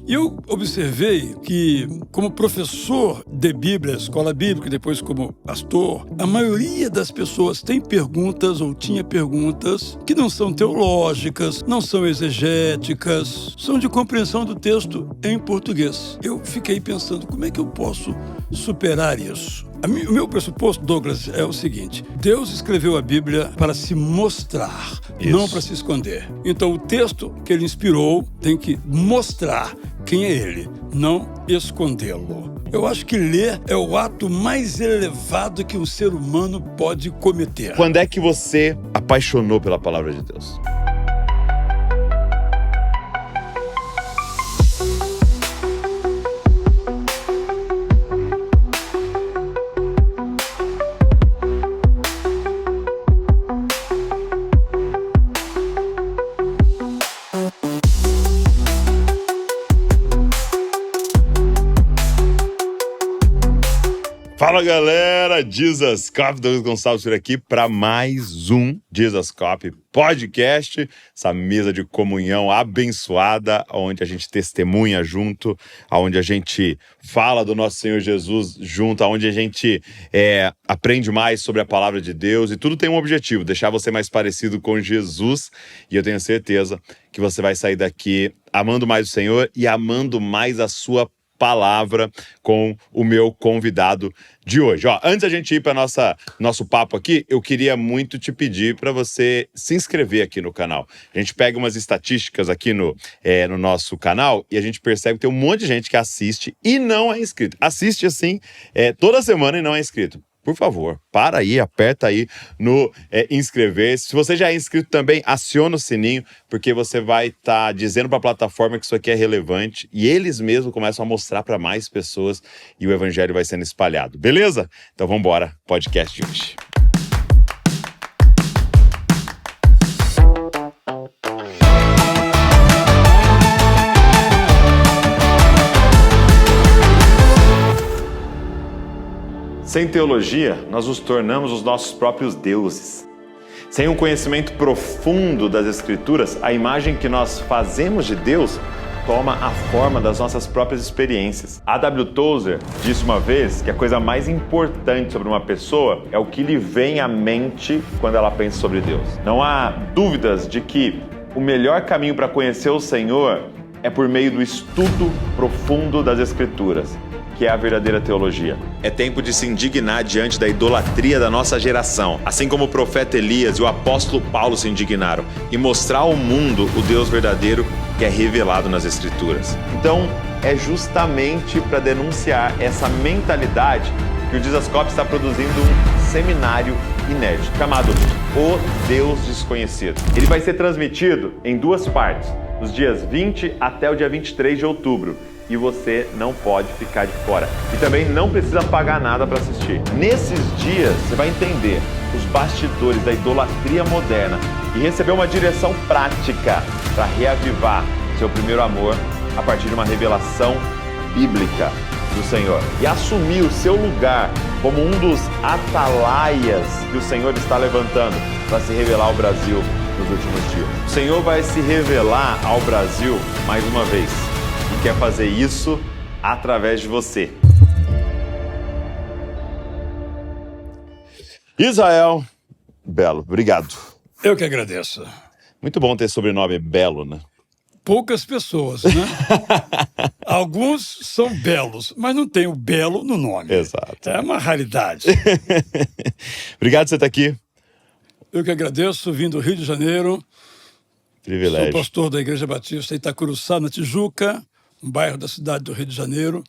E eu observei que, como professor de Bíblia, escola bíblica, e depois como pastor, a maioria das pessoas tem perguntas ou tinha perguntas que não são teológicas, não são exegéticas, são de compreensão do texto em português. Eu fiquei pensando, como é que eu posso superar isso? O meu pressuposto, Douglas, é o seguinte: Deus escreveu a Bíblia para se mostrar, não para se esconder. Então, o texto que ele inspirou tem que mostrar quem é ele, não escondê-lo. Eu acho que ler é o ato mais elevado que um ser humano pode cometer. Quando é que você apaixonou pela palavra de Deus? Fala galera, Jesus Cop, Douglas Gonçalves por aqui para mais um Jesus Cop podcast, essa mesa de comunhão abençoada, onde a gente testemunha junto, onde a gente fala do nosso Senhor Jesus junto, onde a gente aprende mais sobre a palavra de Deus, e tudo tem um objetivo, deixar você mais parecido com Jesus, e eu tenho certeza que você vai sair daqui amando mais o Senhor e amando mais a sua palavra com o meu convidado de hoje. Antes da gente ir para nosso papo aqui, eu queria muito te pedir para você se inscrever aqui no canal. A gente pega umas estatísticas aqui no nosso canal e a gente percebe que tem um monte de gente que assiste e não é inscrito. Assiste assim toda semana e não é inscrito. Por favor, para aí, aperta aí no inscrever-se. Se você já é inscrito também, aciona o sininho, porque você vai estar dizendo para a plataforma que isso aqui é relevante e eles mesmos começam a mostrar para mais pessoas e o evangelho vai sendo espalhado. Beleza? Então vamos embora, podcast de hoje. Sem teologia, nós nos tornamos os nossos próprios deuses. Sem um conhecimento profundo das Escrituras, a imagem que nós fazemos de Deus toma a forma das nossas próprias experiências. A.W. Tozer disse uma vez que a coisa mais importante sobre uma pessoa é o que lhe vem à mente quando ela pensa sobre Deus. Não há dúvidas de que o melhor caminho para conhecer o Senhor é por meio do estudo profundo das Escrituras, que é a verdadeira teologia. É tempo de se indignar diante da idolatria da nossa geração, assim como o profeta Elias e o apóstolo Paulo se indignaram, e mostrar ao mundo o Deus verdadeiro que é revelado nas Escrituras. Então, é justamente para denunciar essa mentalidade que o Jesus Cop está produzindo um seminário inédito, chamado O Deus Desconhecido. Ele vai ser transmitido em 2 partes, dos dias 20 até o dia 23 de outubro. E você não pode ficar de fora. E também não precisa pagar nada para assistir. Nesses dias, você vai entender os bastidores da idolatria moderna e receber uma direção prática para reavivar seu primeiro amor a partir de uma revelação bíblica do Senhor. E assumir o seu lugar como um dos atalaias que o Senhor está levantando para se revelar ao Brasil nos últimos dias. O Senhor vai se revelar ao Brasil mais uma vez. E quer fazer isso através de você. Israel Belo, obrigado. Eu que agradeço. Muito bom ter sobrenome Belo, né? Poucas pessoas, né? Alguns são belos, mas não tem o belo no nome. Exato. É uma raridade. Obrigado por você estar aqui. Eu que agradeço, vim do Rio de Janeiro. Privilégio. Sou pastor da Igreja Batista Itacuruçá, na Tijuca, um bairro da cidade do Rio de Janeiro.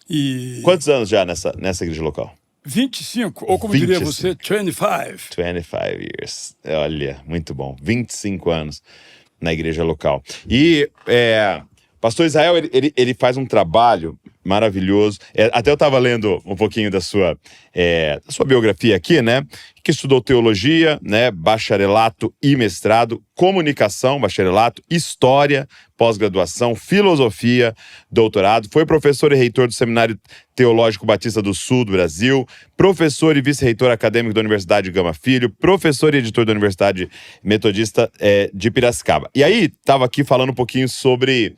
E Quantos anos já nessa igreja local? 25, ou como 25. diria você, 25. 25 years. Olha, muito bom. 25 anos na igreja local. E pastor Israel, ele faz um trabalho maravilhoso. Até eu estava lendo um pouquinho da sua biografia aqui, né? que estudou teologia, né, bacharelato e mestrado, comunicação, bacharelato, história, pós-graduação, filosofia, doutorado. Foi professor e reitor do Seminário Teológico Batista do Sul do Brasil, professor e vice-reitor acadêmico da Universidade Gama Filho, professor e editor da Universidade Metodista de Piracicaba. E aí, estava aqui falando um pouquinho sobre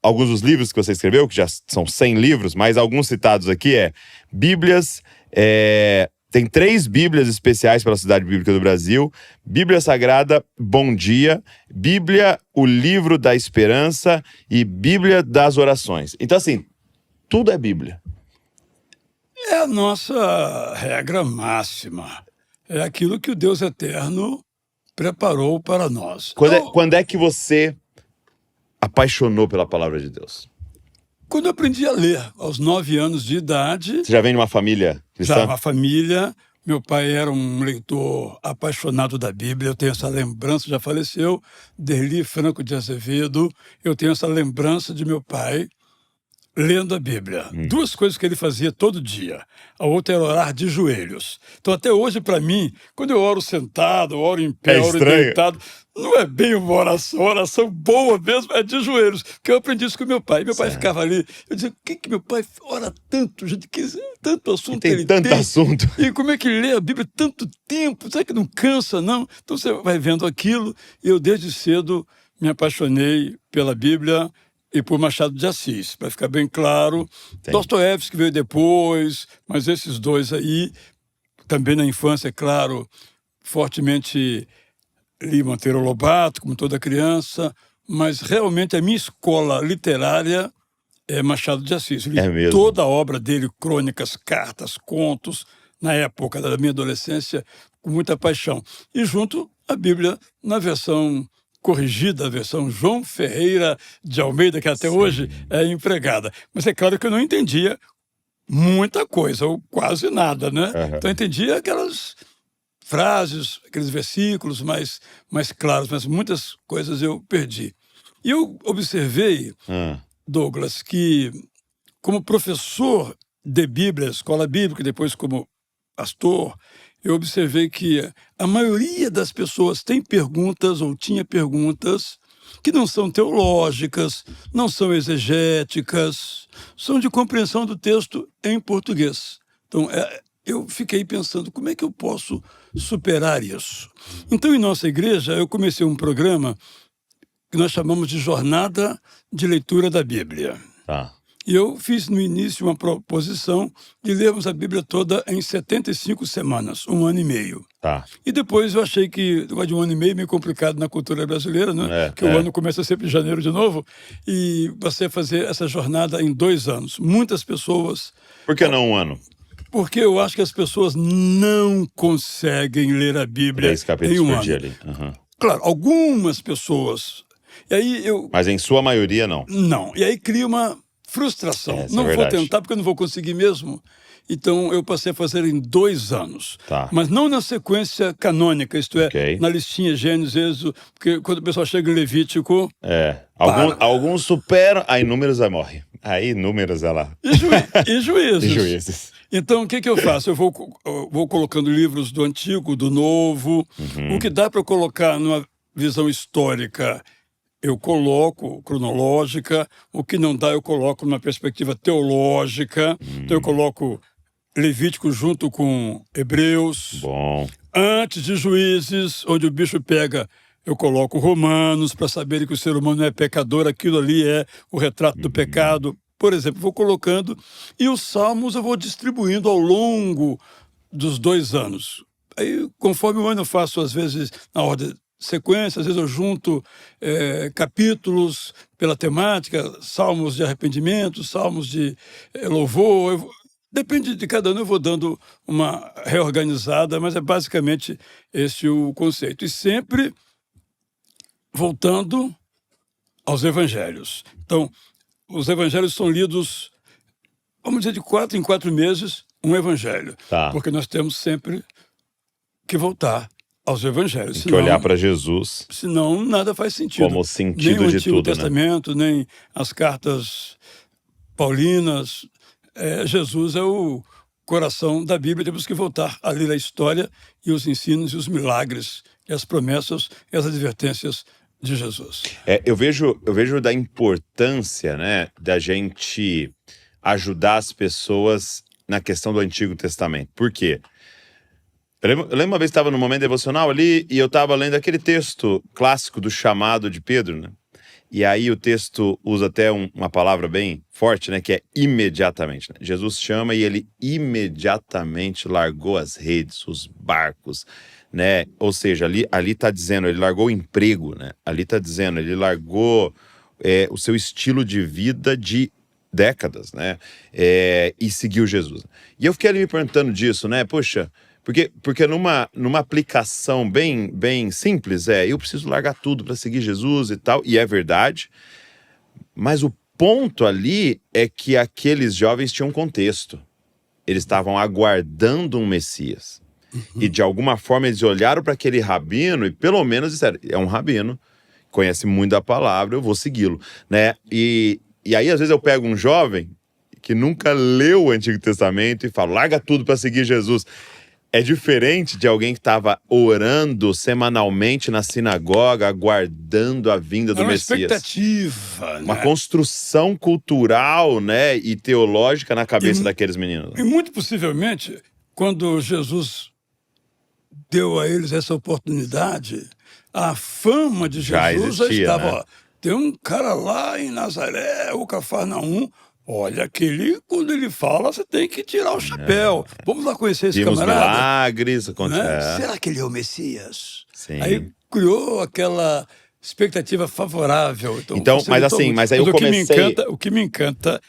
alguns dos livros que você escreveu, que já são 100 livros, mas alguns citados aqui Bíblias... Tem 3 Bíblias especiais para a Sociedade Bíblica do Brasil: Bíblia Sagrada Bom Dia, Bíblia, o Livro da Esperança e Bíblia das Orações. Então, assim, tudo é Bíblia. É a nossa regra máxima. É aquilo que o Deus Eterno preparou para nós. Quando é que você apaixonou pela Palavra de Deus? Quando eu aprendi a ler, aos 9 anos de idade... Você já vem de uma família cristã? Já, uma família. Meu pai era um leitor apaixonado da Bíblia. Eu tenho essa lembrança, já faleceu, Derli Franco de Azevedo. Eu tenho essa lembrança de meu pai lendo a Bíblia. 2 coisas que ele fazia todo dia. A outra era orar de joelhos. Então, até hoje, para mim, quando eu oro sentado, eu oro em pé, eu oro deitado, não é bem uma oração boa mesmo, é de joelhos. Porque eu aprendi isso com meu pai. Meu pai ficava ali, eu dizia, por que meu pai ora tanto? Gente, tanto assunto tem tanto assunto. E como é que ele lê a Bíblia tanto tempo? Será que não cansa, não? Então, você vai vendo aquilo. E eu, desde cedo, me apaixonei pela Bíblia e por Machado de Assis, para ficar bem claro. Dostoiévski veio depois, mas esses 2 aí, também na infância, é claro, fortemente li Monteiro Lobato, como toda criança, mas realmente a minha escola literária é Machado de Assis. Eu li toda a obra dele, crônicas, cartas, contos, na época da minha adolescência, com muita paixão. E junto a Bíblia, na versão corrigida, a versão João Ferreira de Almeida, que até hoje é empregada. Mas é claro que eu não entendia muita coisa, ou quase nada, né? Então eu entendia aquelas frases, aqueles versículos mais claros, mas muitas coisas eu perdi. E eu observei, Douglas, que como professor de Bíblia, escola bíblica, e depois como pastor, eu observei que a maioria das pessoas tem perguntas ou tinha perguntas que não são teológicas, não são exegéticas, são de compreensão do texto em português. Então, eu fiquei pensando, como é que eu posso superar isso? Então, em nossa igreja, eu comecei um programa que nós chamamos de Jornada de Leitura da Bíblia. E eu fiz no início uma proposição de lermos a Bíblia toda em 75 semanas, 1 ano e meio. E depois eu achei que negócio de 1 ano e meio é meio complicado na cultura brasileira, né? Porque o ano começa sempre em janeiro de novo. E passei a fazer essa jornada em 2 anos. Muitas pessoas... Por que não 1 ano? Porque eu acho que as pessoas não conseguem ler a Bíblia 3 capítulos em 1 por ano. dia ali. Claro, algumas pessoas... E aí Mas em sua maioria, não? Não. E aí cria uma frustração. Não vou tentar porque eu não vou conseguir mesmo. Então eu passei a fazer em 2 anos. Mas não na sequência canônica, isto é, na listinha Gênesis, Êxodo, porque quando o pessoal chega em Levítico... Alguns superam, aí Números aí morre. Aí Números ela... E Juízes. E Juízes. Então, o que eu faço? Eu vou colocando livros do Antigo, do Novo. O que dá para colocar numa visão histórica, eu coloco cronológica. O que não dá, eu coloco numa perspectiva teológica. Então, eu coloco Levítico junto com Hebreus. Antes de Juízes, onde o bicho pega, eu coloco Romanos, para saberem que o ser humano é pecador. Aquilo ali é o retrato do pecado. Por exemplo, vou colocando. E os Salmos eu vou distribuindo ao longo dos 2 anos. Aí, conforme o ano, eu faço, às vezes, na ordem sequência, às vezes eu junto capítulos pela temática, salmos de arrependimento, salmos de louvor. Depende de cada ano, eu vou dando uma reorganizada, mas é basicamente esse o conceito. E sempre voltando aos evangelhos. Então, os evangelhos são lidos, vamos dizer, de 4 em 4 meses, um evangelho. Porque nós temos sempre que voltar aos evangelhos. Tem que olhar para Jesus. Senão, nada faz sentido. Como sentido nem de o Antigo tudo, Testamento, nem as cartas paulinas. Jesus é o coração da Bíblia, temos que voltar a ler a história e os ensinos e os milagres, e as promessas e as advertências de Jesus. Eu vejo da importância, né, da gente ajudar as pessoas na questão do Antigo Testamento. Por quê? Eu lembro uma vez que estava no momento devocional ali e eu estava lendo aquele texto clássico do chamado de Pedro, né? E aí o texto usa até uma palavra bem forte, né? Que é imediatamente. Né? Jesus chama e ele imediatamente largou as redes, os barcos, né? Ou seja, ali está dizendo, ele largou o emprego, né? Ali está dizendo, ele largou o seu estilo de vida de décadas, né? E seguiu Jesus. E eu fiquei ali me perguntando disso, né? Poxa, porque numa aplicação bem simples, eu preciso largar tudo para seguir Jesus e tal, e é verdade, mas o ponto ali é que aqueles jovens tinham um contexto. Eles estavam aguardando um Messias. E de alguma forma eles olharam para aquele rabino e pelo menos disseram, é um rabino, conhece muito da palavra, eu vou segui-lo, né? E aí às vezes eu pego um jovem que nunca leu o Antigo Testamento e falo, larga tudo para seguir Jesus. É diferente de alguém que estava orando semanalmente na sinagoga, aguardando a vinda do Messias. Uma expectativa, né? Uma construção cultural, né, e teológica na cabeça daqueles meninos. E muito possivelmente, quando Jesus deu a eles essa oportunidade, a fama de Jesus já estava... né? Ó, tem um cara lá em Nazaré, o Cafarnaum... Olha, quando ele fala, você tem que tirar o chapéu. Vamos lá conhecer esse camarada. Milagres, né? Será que ele é o Messias? Sim. Aí criou aquela expectativa favorável. Então mas aí eu comecei... O que me encanta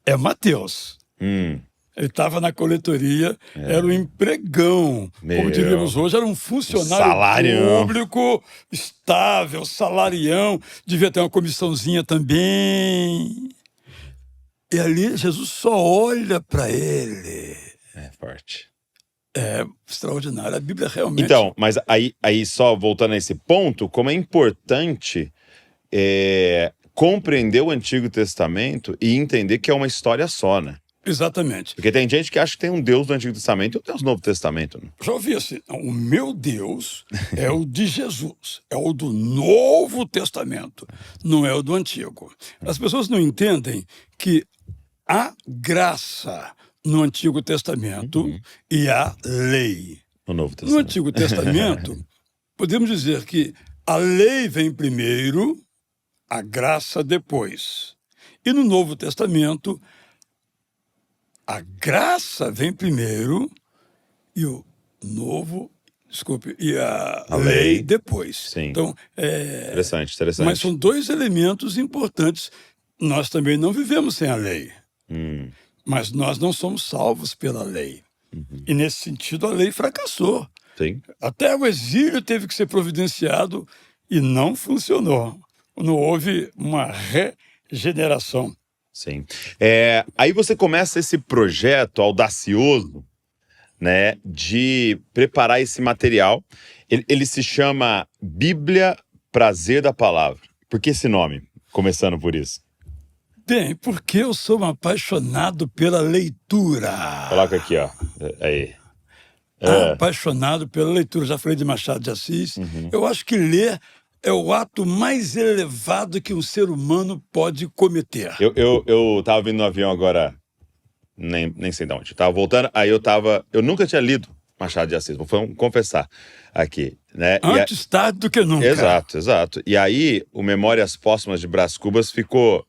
é Mateus. Ele estava na coletoria, era um empregão. Como diríamos hoje, era um funcionário público, estável, salarião, devia ter uma comissãozinha também. E ali Jesus só olha para ele. É forte. É extraordinário. A Bíblia realmente... Então, mas aí só voltando a esse ponto, como é importante compreender o Antigo Testamento e entender que é uma história só, né? Exatamente. Porque tem gente que acha que tem um Deus do Antigo Testamento e um Deus do Novo Testamento. Né? Já ouvi assim, o meu Deus é o de Jesus, é o do Novo Testamento, não é o do Antigo. As pessoas não entendem que há graça no Antigo Testamento e há lei. No Novo Testamento. No Antigo Testamento, podemos dizer que a lei vem primeiro, a graça depois. E no Novo Testamento, a graça vem primeiro e e a lei depois. Sim. Então, Interessante. Mas são dois elementos importantes. Nós também não vivemos sem a lei. Mas nós não somos salvos pela lei. E nesse sentido a lei fracassou. Sim. Até o exílio teve que ser providenciado e não funcionou. Não houve uma regeneração. Sim. Aí você começa esse projeto audacioso, né, de preparar esse material. Ele se chama Bíblia Prazer da Palavra. Por que esse nome? Começando por isso. Bem, porque eu sou um apaixonado pela leitura. Coloca aqui, ó. Aí. Apaixonado pela leitura. Já falei de Machado de Assis. Eu acho que ler é o ato mais elevado que um ser humano pode cometer. Eu tava vindo no avião agora, nem sei de onde. Eu tava voltando, aí eu nunca tinha lido Machado de Assis, vou confessar aqui, né? Antes tarde do que nunca. Exato. E aí, o Memórias Póstumas de Brás Cubas ficou...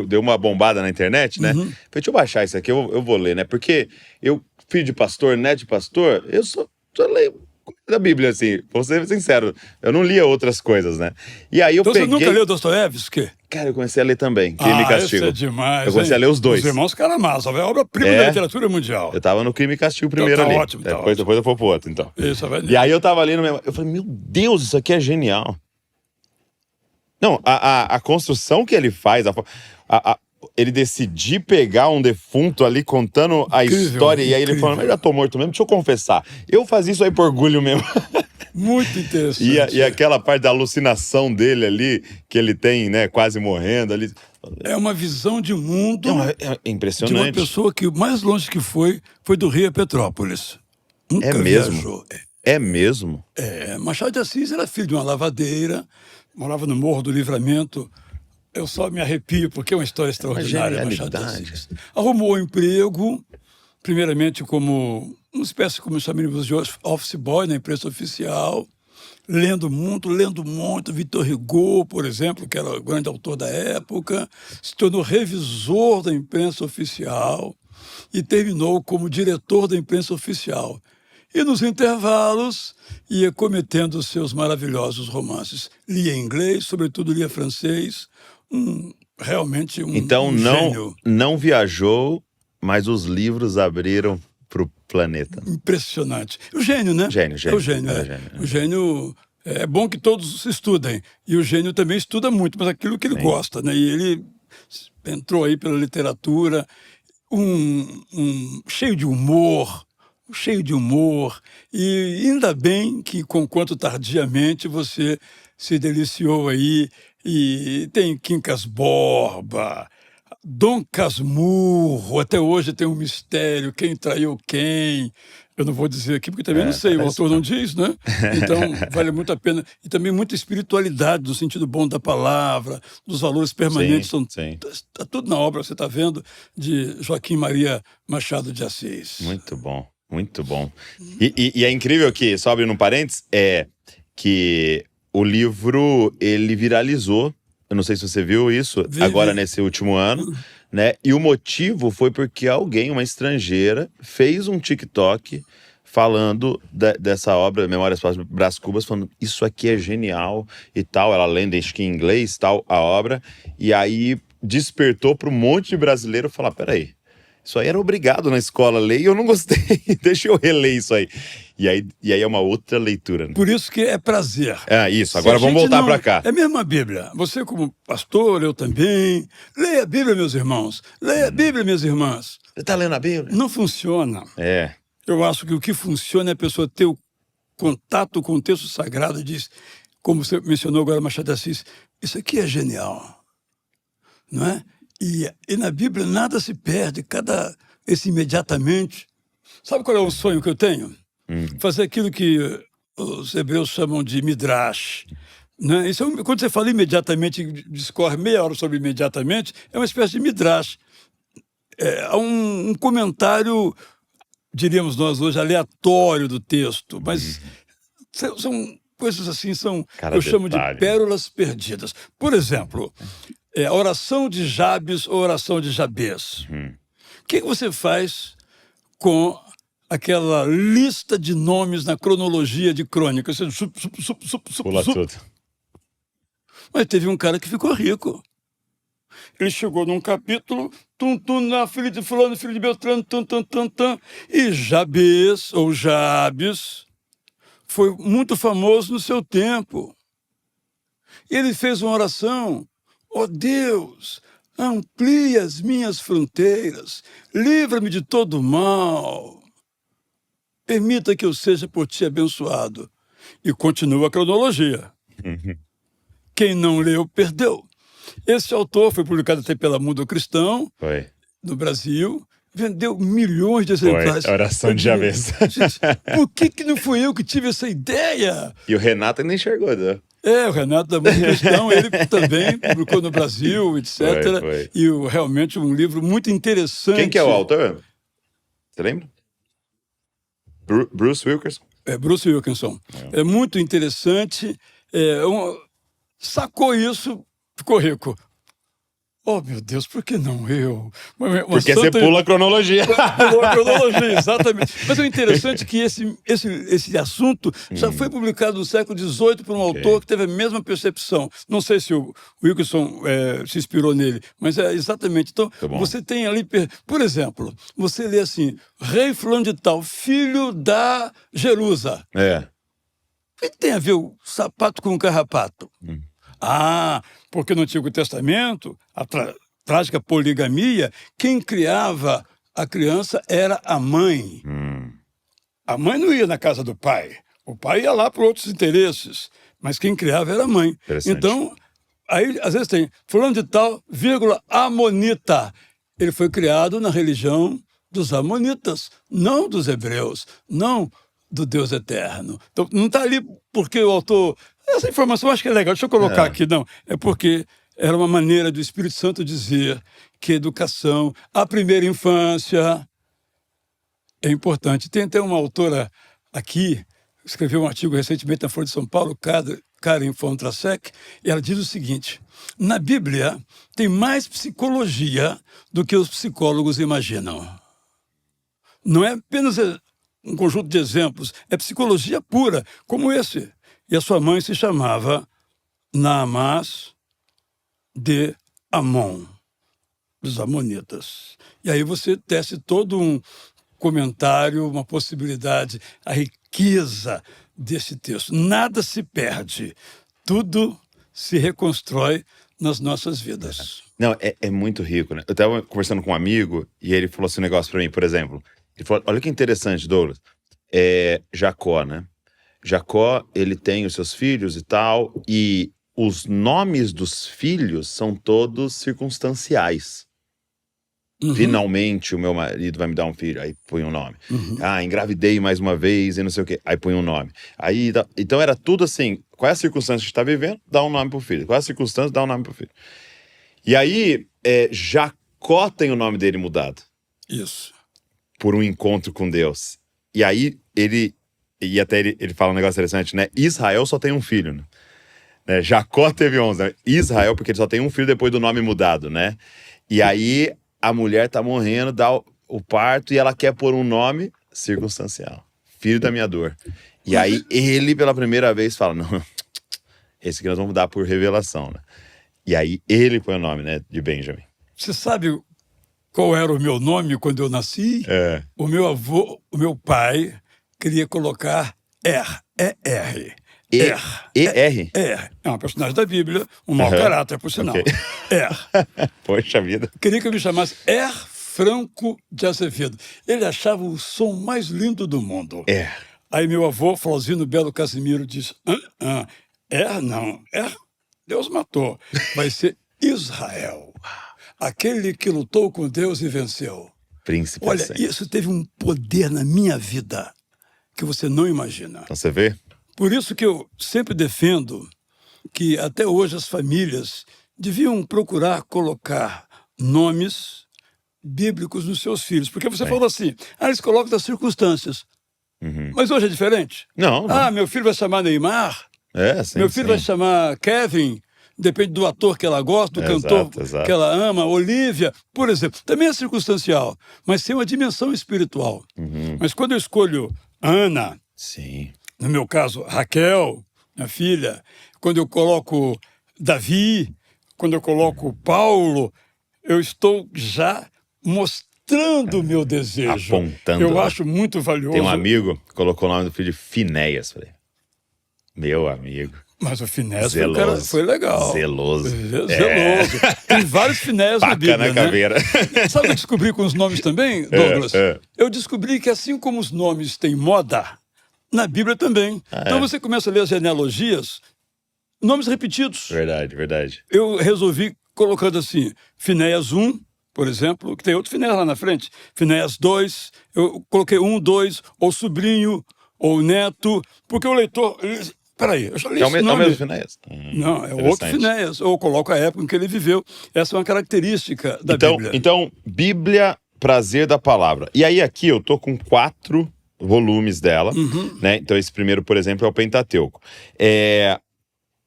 Deu uma bombada na internet, né? Falei, deixa eu baixar isso aqui, eu vou ler, né? Porque eu, filho de pastor, neto de pastor, eu só leio da Bíblia, assim, vou ser sincero, eu não lia outras coisas, né? E aí eu peguei... Você nunca leu Dostoiévski? Cara, eu comecei a ler também, Crime e Castigo. Isso é demais, eu comecei a ler os dois. Os Irmãos Karamazov, é a obra-prima da literatura mundial. Eu tava no Crime e Castigo primeiro ali. Ótimo, depois eu vou pro outro, então. Isso, vai... E aí eu tava lendo, eu falei, meu Deus, isso aqui é genial. Não, a construção que ele faz, ele decidir pegar um defunto ali contando a história, e aí ele falando, mas já tô morto mesmo, deixa eu confessar. Eu fazia isso aí por orgulho mesmo. Muito interessante. E aquela parte da alucinação dele ali, que ele tem, né, quase morrendo ali. É uma visão de mundo É de impressionante. uma pessoa que o mais longe que foi do Rio a Petrópolis. Nunca É mesmo? viajou. É mesmo? Machado de Assis era filho de uma lavadeira, morava no Morro do Livramento. Eu só me arrepio porque é uma história extraordinária. Machado de Assis arrumou um emprego, primeiramente como uma espécie, como chamamos de office boy na imprensa oficial, lendo muito. Victor Hugo, por exemplo, que era o grande autor da época, se tornou revisor da imprensa oficial e terminou como diretor da imprensa oficial. E nos intervalos ia cometendo seus maravilhosos romances. Lia inglês, sobretudo lia francês, realmente um Então gênio. não viajou, mas os livros abriram para o planeta. Impressionante. O gênio, né? Gênio. É o gênio. O gênio, é bom que todos estudem. E o gênio também estuda muito, mas aquilo que ele gosta, né? E ele entrou aí pela literatura, cheio de humor, e ainda bem que, conquanto tardiamente, você se deliciou aí, e tem Quincas Borba, Dom Casmurro, até hoje tem um mistério, quem traiu quem, eu não vou dizer aqui porque também não sei, o autor não diz, né? Então vale muito a pena, e também muita espiritualidade no sentido bom da palavra, dos valores permanentes, está tudo na obra, você está vendo, de Joaquim Maria Machado de Assis. Muito bom. Muito bom. E é incrível que, só abrindo um parênteses, que o livro, ele viralizou. Eu não sei se você viu isso, agora nesse último ano, né? E o motivo foi porque alguém, uma estrangeira, fez um TikTok falando dessa obra, Memórias Brás Cubas, falando isso aqui é genial e tal. Ela lendo, acho que em inglês, tal, a obra. E aí despertou para um monte de brasileiro falar, peraí, isso aí era obrigado na escola a ler e eu não gostei, deixa eu reler isso aí. E aí é uma outra leitura. Né? Por isso que é prazer. Isso, agora vamos voltar para cá. É a mesma Bíblia. Você como pastor, eu também. Leia a Bíblia, meus irmãos. Leia a Bíblia, minhas irmãs. Você está lendo a Bíblia? Não funciona. Eu acho que o que funciona é a pessoa ter o contato com o texto sagrado e diz, como você mencionou agora, Machado de Assis, isso aqui é genial. Não é? E na Bíblia nada se perde, esse imediatamente. Sabe qual é o sonho que eu tenho? Fazer aquilo que os hebreus chamam de midrash. Né? Isso quando você fala imediatamente, discorre meia hora sobre imediatamente, é uma espécie de midrash. É um comentário, diríamos nós hoje, aleatório do texto, mas são coisas assim, eu chamo de pérolas perdidas. Por exemplo, a oração de Jabes ou oração de Jabez. O que você faz com aquela lista de nomes na cronologia de crônicas? Você pula tudo. Mas teve um cara que ficou rico. Ele chegou num capítulo, filho de fulano, filho de Beltrano, e Jabez, ou Jabes, foi muito famoso no seu tempo. Ele fez uma oração, ó Deus, amplie as minhas fronteiras, livra-me de todo mal, permita que eu seja por ti abençoado. E continua a cronologia. Quem não leu, perdeu. Esse autor foi publicado até pela Mundo Cristão, no Brasil, vendeu milhões de exemplares. A oração de Jabez. Por que não fui eu que tive essa ideia? E o Renato ainda enxergou, né? O Renato da Mundo Cristão, ele também publicou no Brasil, etc. E realmente um livro muito interessante. Quem que é o autor? Você lembra? Bruce Wilkinson? Bruce Wilkinson. É muito interessante. Sacou isso, ficou rico. Oh, meu Deus, por que não eu? Porque você pula a cronologia. Pulou a cronologia, exatamente. Mas o interessante é que esse assunto já foi publicado no século XVIII por um autor que teve a mesma percepção. Não sei se o Wilkinson se inspirou nele, mas é exatamente. Então, você tem ali, por exemplo, você lê assim, rei fulano de tal, filho da Jerusa. O que tem a ver o sapato com o carrapato? Porque no Antigo Testamento, a trágica poligamia, quem criava a criança era a mãe. A mãe não ia na casa do pai. O pai ia lá por outros interesses, mas quem criava era a mãe. Então, Aí, às vezes tem fulano de tal, vírgula, amonita. Ele foi criado na religião dos amonitas, não dos hebreus, não do Deus eterno. Então, não está ali porque o autor... Essa informação eu acho que é legal, deixa eu colocar aqui. Não, é porque era uma maneira do Espírito Santo dizer que educação, a primeira infância, é importante. Tem até uma autora aqui, escreveu um artigo recentemente na Folha de São Paulo, Karen Fontrasek, e ela diz o seguinte: na Bíblia tem mais psicologia do que os psicólogos imaginam. Não é apenas um conjunto de exemplos, é psicologia pura, como esse. E a sua mãe se chamava Naamás de Amon, dos amonitas. E aí você tece todo um comentário, uma possibilidade, a riqueza desse texto. Nada se perde, tudo se reconstrói nas nossas vidas. Não, é muito rico, né? Eu estava conversando com um amigo e ele falou assim um negócio para mim, por exemplo. Ele falou, olha que interessante, Douglas, Jacó, né? Jacó, ele tem os seus filhos e tal, e os nomes dos filhos são todos circunstanciais. Finalmente o meu marido vai me dar um filho, aí põe um nome. Engravidei mais uma vez e não sei o quê, aí põe um nome. Aí, então era tudo assim, qual é a circunstância que está vivendo? Dá um nome pro filho. Qual é a circunstância? Dá um nome pro filho. E aí, Jacó tem o nome dele mudado. Isso. Por um encontro com Deus. E aí, ele fala um negócio interessante, né? Israel só tem um filho, né? Jacó teve 11, né? Israel, porque ele só tem um filho depois do nome mudado, né? E aí, a mulher tá morrendo, dá o parto, e ela quer pôr um nome circunstancial. Filho da minha dor. E aí, ele, pela primeira vez, fala, não, esse aqui nós vamos dar por revelação, né? E aí, ele põe o nome, né, de Benjamin. Você sabe qual era o meu nome quando eu nasci? O meu avô, o meu pai, queria colocar E-R. E-R? É uma personagem da Bíblia, um mau caráter, por sinal. Okay. Poxa vida. Queria que eu me chamasse Franco de Azevedo. Ele achava o som mais lindo do mundo. Aí meu avô, Flauzino Belo Casimiro, disse, não, Deus matou. Vai ser Israel. Aquele que lutou com Deus e venceu. Príncipe. Olha, isso teve um poder na minha vida que você não imagina. Então você vê? Por isso que eu sempre defendo que até hoje as famílias deviam procurar colocar nomes bíblicos nos seus filhos. Porque você falou assim, eles colocam das circunstâncias. Mas hoje é diferente. Não. Meu filho vai chamar Neymar. Sim, meu filho vai chamar Kevin. Depende do ator que ela gosta, do cantor que ela ama, Olivia, por exemplo. Também é circunstancial, mas tem uma dimensão espiritual. Mas quando eu escolho Ana, no meu caso, Raquel, minha filha, quando eu coloco Davi, quando eu coloco Paulo, eu estou já mostrando o meu desejo. Apontando. Eu acho muito valioso. Tem um amigo que colocou o nome do filho de Finéias. Falei, meu amigo. Mas o Finéias foi legal. Zeloso. Zeloso. Tem vários Finéias na Bíblia, na caveira. Né? Sabe o que eu descobri com os nomes também, Douglas? Eu descobri que assim como os nomes têm moda, na Bíblia também. Então você começa a ler as genealogias, nomes repetidos. Verdade. Eu resolvi colocando assim, Finéias 1, por exemplo, que tem outro Finéias lá na frente. Finéias 2, eu coloquei 1, 2, ou sobrinho, ou neto, porque o leitor... Peraí, eu já li esse nome. É o mesmo Finéias? Não, é outro Finéias. Ou coloco a época em que ele viveu. Essa é uma característica da Bíblia. Então, Bíblia, prazer da palavra. E aí aqui eu tô com 4 volumes dela, né? Então esse primeiro, por exemplo, é o Pentateuco.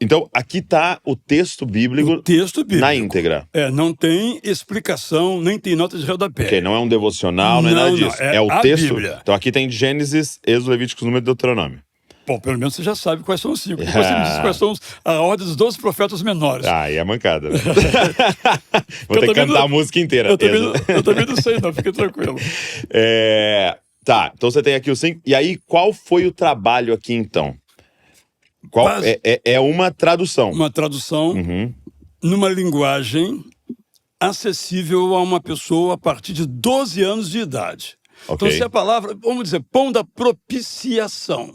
Então aqui tá o texto bíblico, na íntegra. Não tem explicação, nem tem nota de rodapé. Ok, não é um devocional, não é nada disso. É o texto. Bíblia. Então aqui tem Gênesis, Êxodo, Levíticos, Número e Deuteronômio. Bom, pelo menos você já sabe quais são os 5. Depois você me diz quais são a ordem dos 12 profetas menores. Aí é mancada. Né? Vou ter que cantar a música inteira. Eu também não sei, não. Fique tranquilo. Tá, então você tem aqui os 5. E aí, qual foi o trabalho aqui, então? É uma tradução. Uma tradução numa linguagem acessível a uma pessoa a partir de 12 anos de idade. Okay. Então, se a palavra, vamos dizer, pão da propiciação.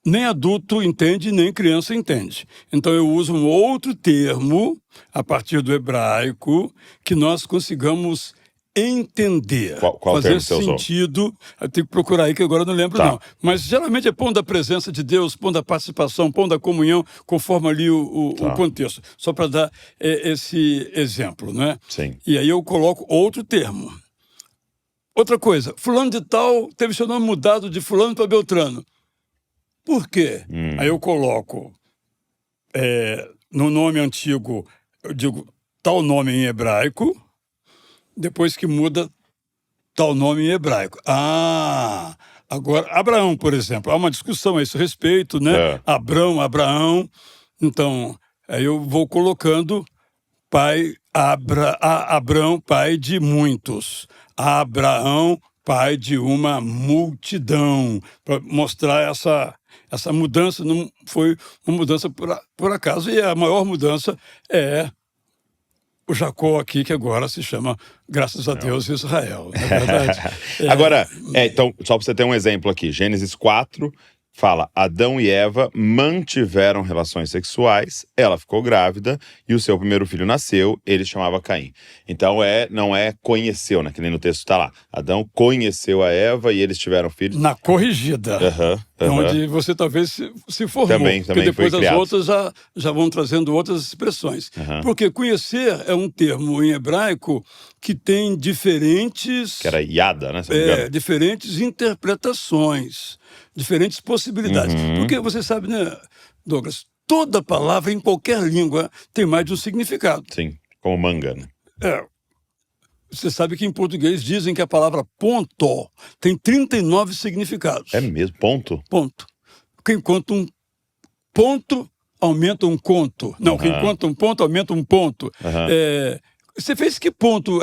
nem adulto entende, nem criança entende. Então eu uso um outro termo, a partir do hebraico, que nós consigamos entender. Qual fazer termo você usou? sentido. Eu tenho que procurar aí, que agora eu não lembro, Tá. não. Mas geralmente é pão da presença de Deus, pão da participação, pão da comunhão, conforme ali o Tá. contexto. Só para dar esse exemplo, né? Sim. E aí eu coloco outro termo. Outra coisa, fulano de tal teve seu nome mudado de fulano para Beltrano. Por quê? Aí eu coloco no nome antigo, eu digo tal nome em hebraico, depois que muda tal nome em hebraico. Agora, Abraão, por exemplo, há uma discussão a esse respeito, né? Abraão. Então, aí eu vou colocando pai, Abraão, pai de muitos. Abraão, pai de uma multidão. Para mostrar essa mudança, não foi uma mudança por acaso. E a maior mudança é o Jacó aqui, que agora se chama, graças a Deus, Israel. Não é verdade? Agora, então, só para você ter um exemplo aqui, Gênesis 4 fala, Adão e Eva mantiveram relações sexuais, ela ficou grávida e o seu primeiro filho nasceu, ele chamava Caim. Então não é conheceu, né? Que nem no texto está lá. Adão conheceu a Eva e eles tiveram filhos. Na corrigida. Onde você talvez se formou. Também porque depois foi as criado. outras já vão trazendo outras expressões. Porque conhecer é um termo em hebraico que tem diferentes... Que era Yada, né? Se não me engano. Diferentes interpretações, diferentes possibilidades. Porque você sabe, né, Douglas, toda palavra em qualquer língua tem mais de um significado. Sim, como manga, né? Você sabe que em português dizem que a palavra ponto tem 39 significados. É mesmo? Ponto? Ponto. Quem conta um ponto, aumenta um conto. Não, quem conta um ponto, aumenta um ponto. Você fez que ponto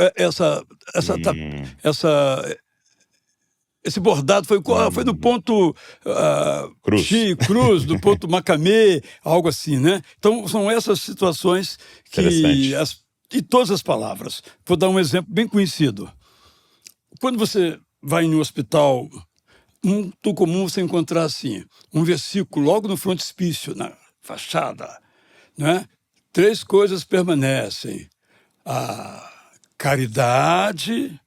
esse bordado foi no ponto cruz, do ponto macamê, algo assim, né? Então, são essas situações que... E todas as palavras. Vou dar um exemplo bem conhecido. Quando você vai em um hospital, muito comum você encontrar assim, um versículo logo no frontispício, na fachada, né? 3 coisas permanecem: a caridade,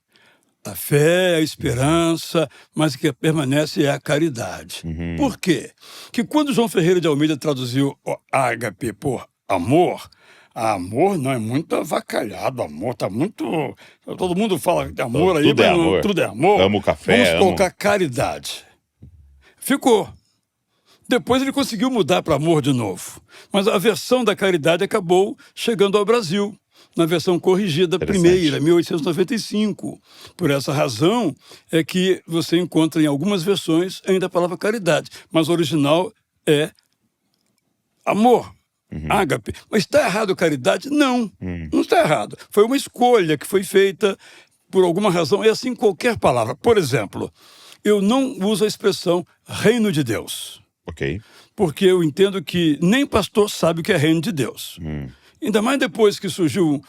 a fé, a esperança, mas o que permanece é a caridade. Por quê? Que quando João Ferreira de Almeida traduziu ágape por amor não é muito avacalhado, amor tá muito... Todo mundo fala de amor aí, tudo é amor. Tudo é amor. Amo café, Vamos colocar caridade. Ficou. Depois ele conseguiu mudar para amor de novo. Mas a versão da caridade acabou chegando ao Brasil, na versão corrigida primeira, 1895. Por essa razão é que você encontra em algumas versões ainda a palavra caridade, mas o original é amor. Ágape. Mas está errado caridade? Não, não está errado. Foi uma escolha que foi feita por alguma razão. É assim qualquer palavra. Por exemplo, eu não uso a expressão reino de Deus. Ok. Porque eu entendo que nem pastor sabe o que é reino de Deus. Ainda mais depois que surgiram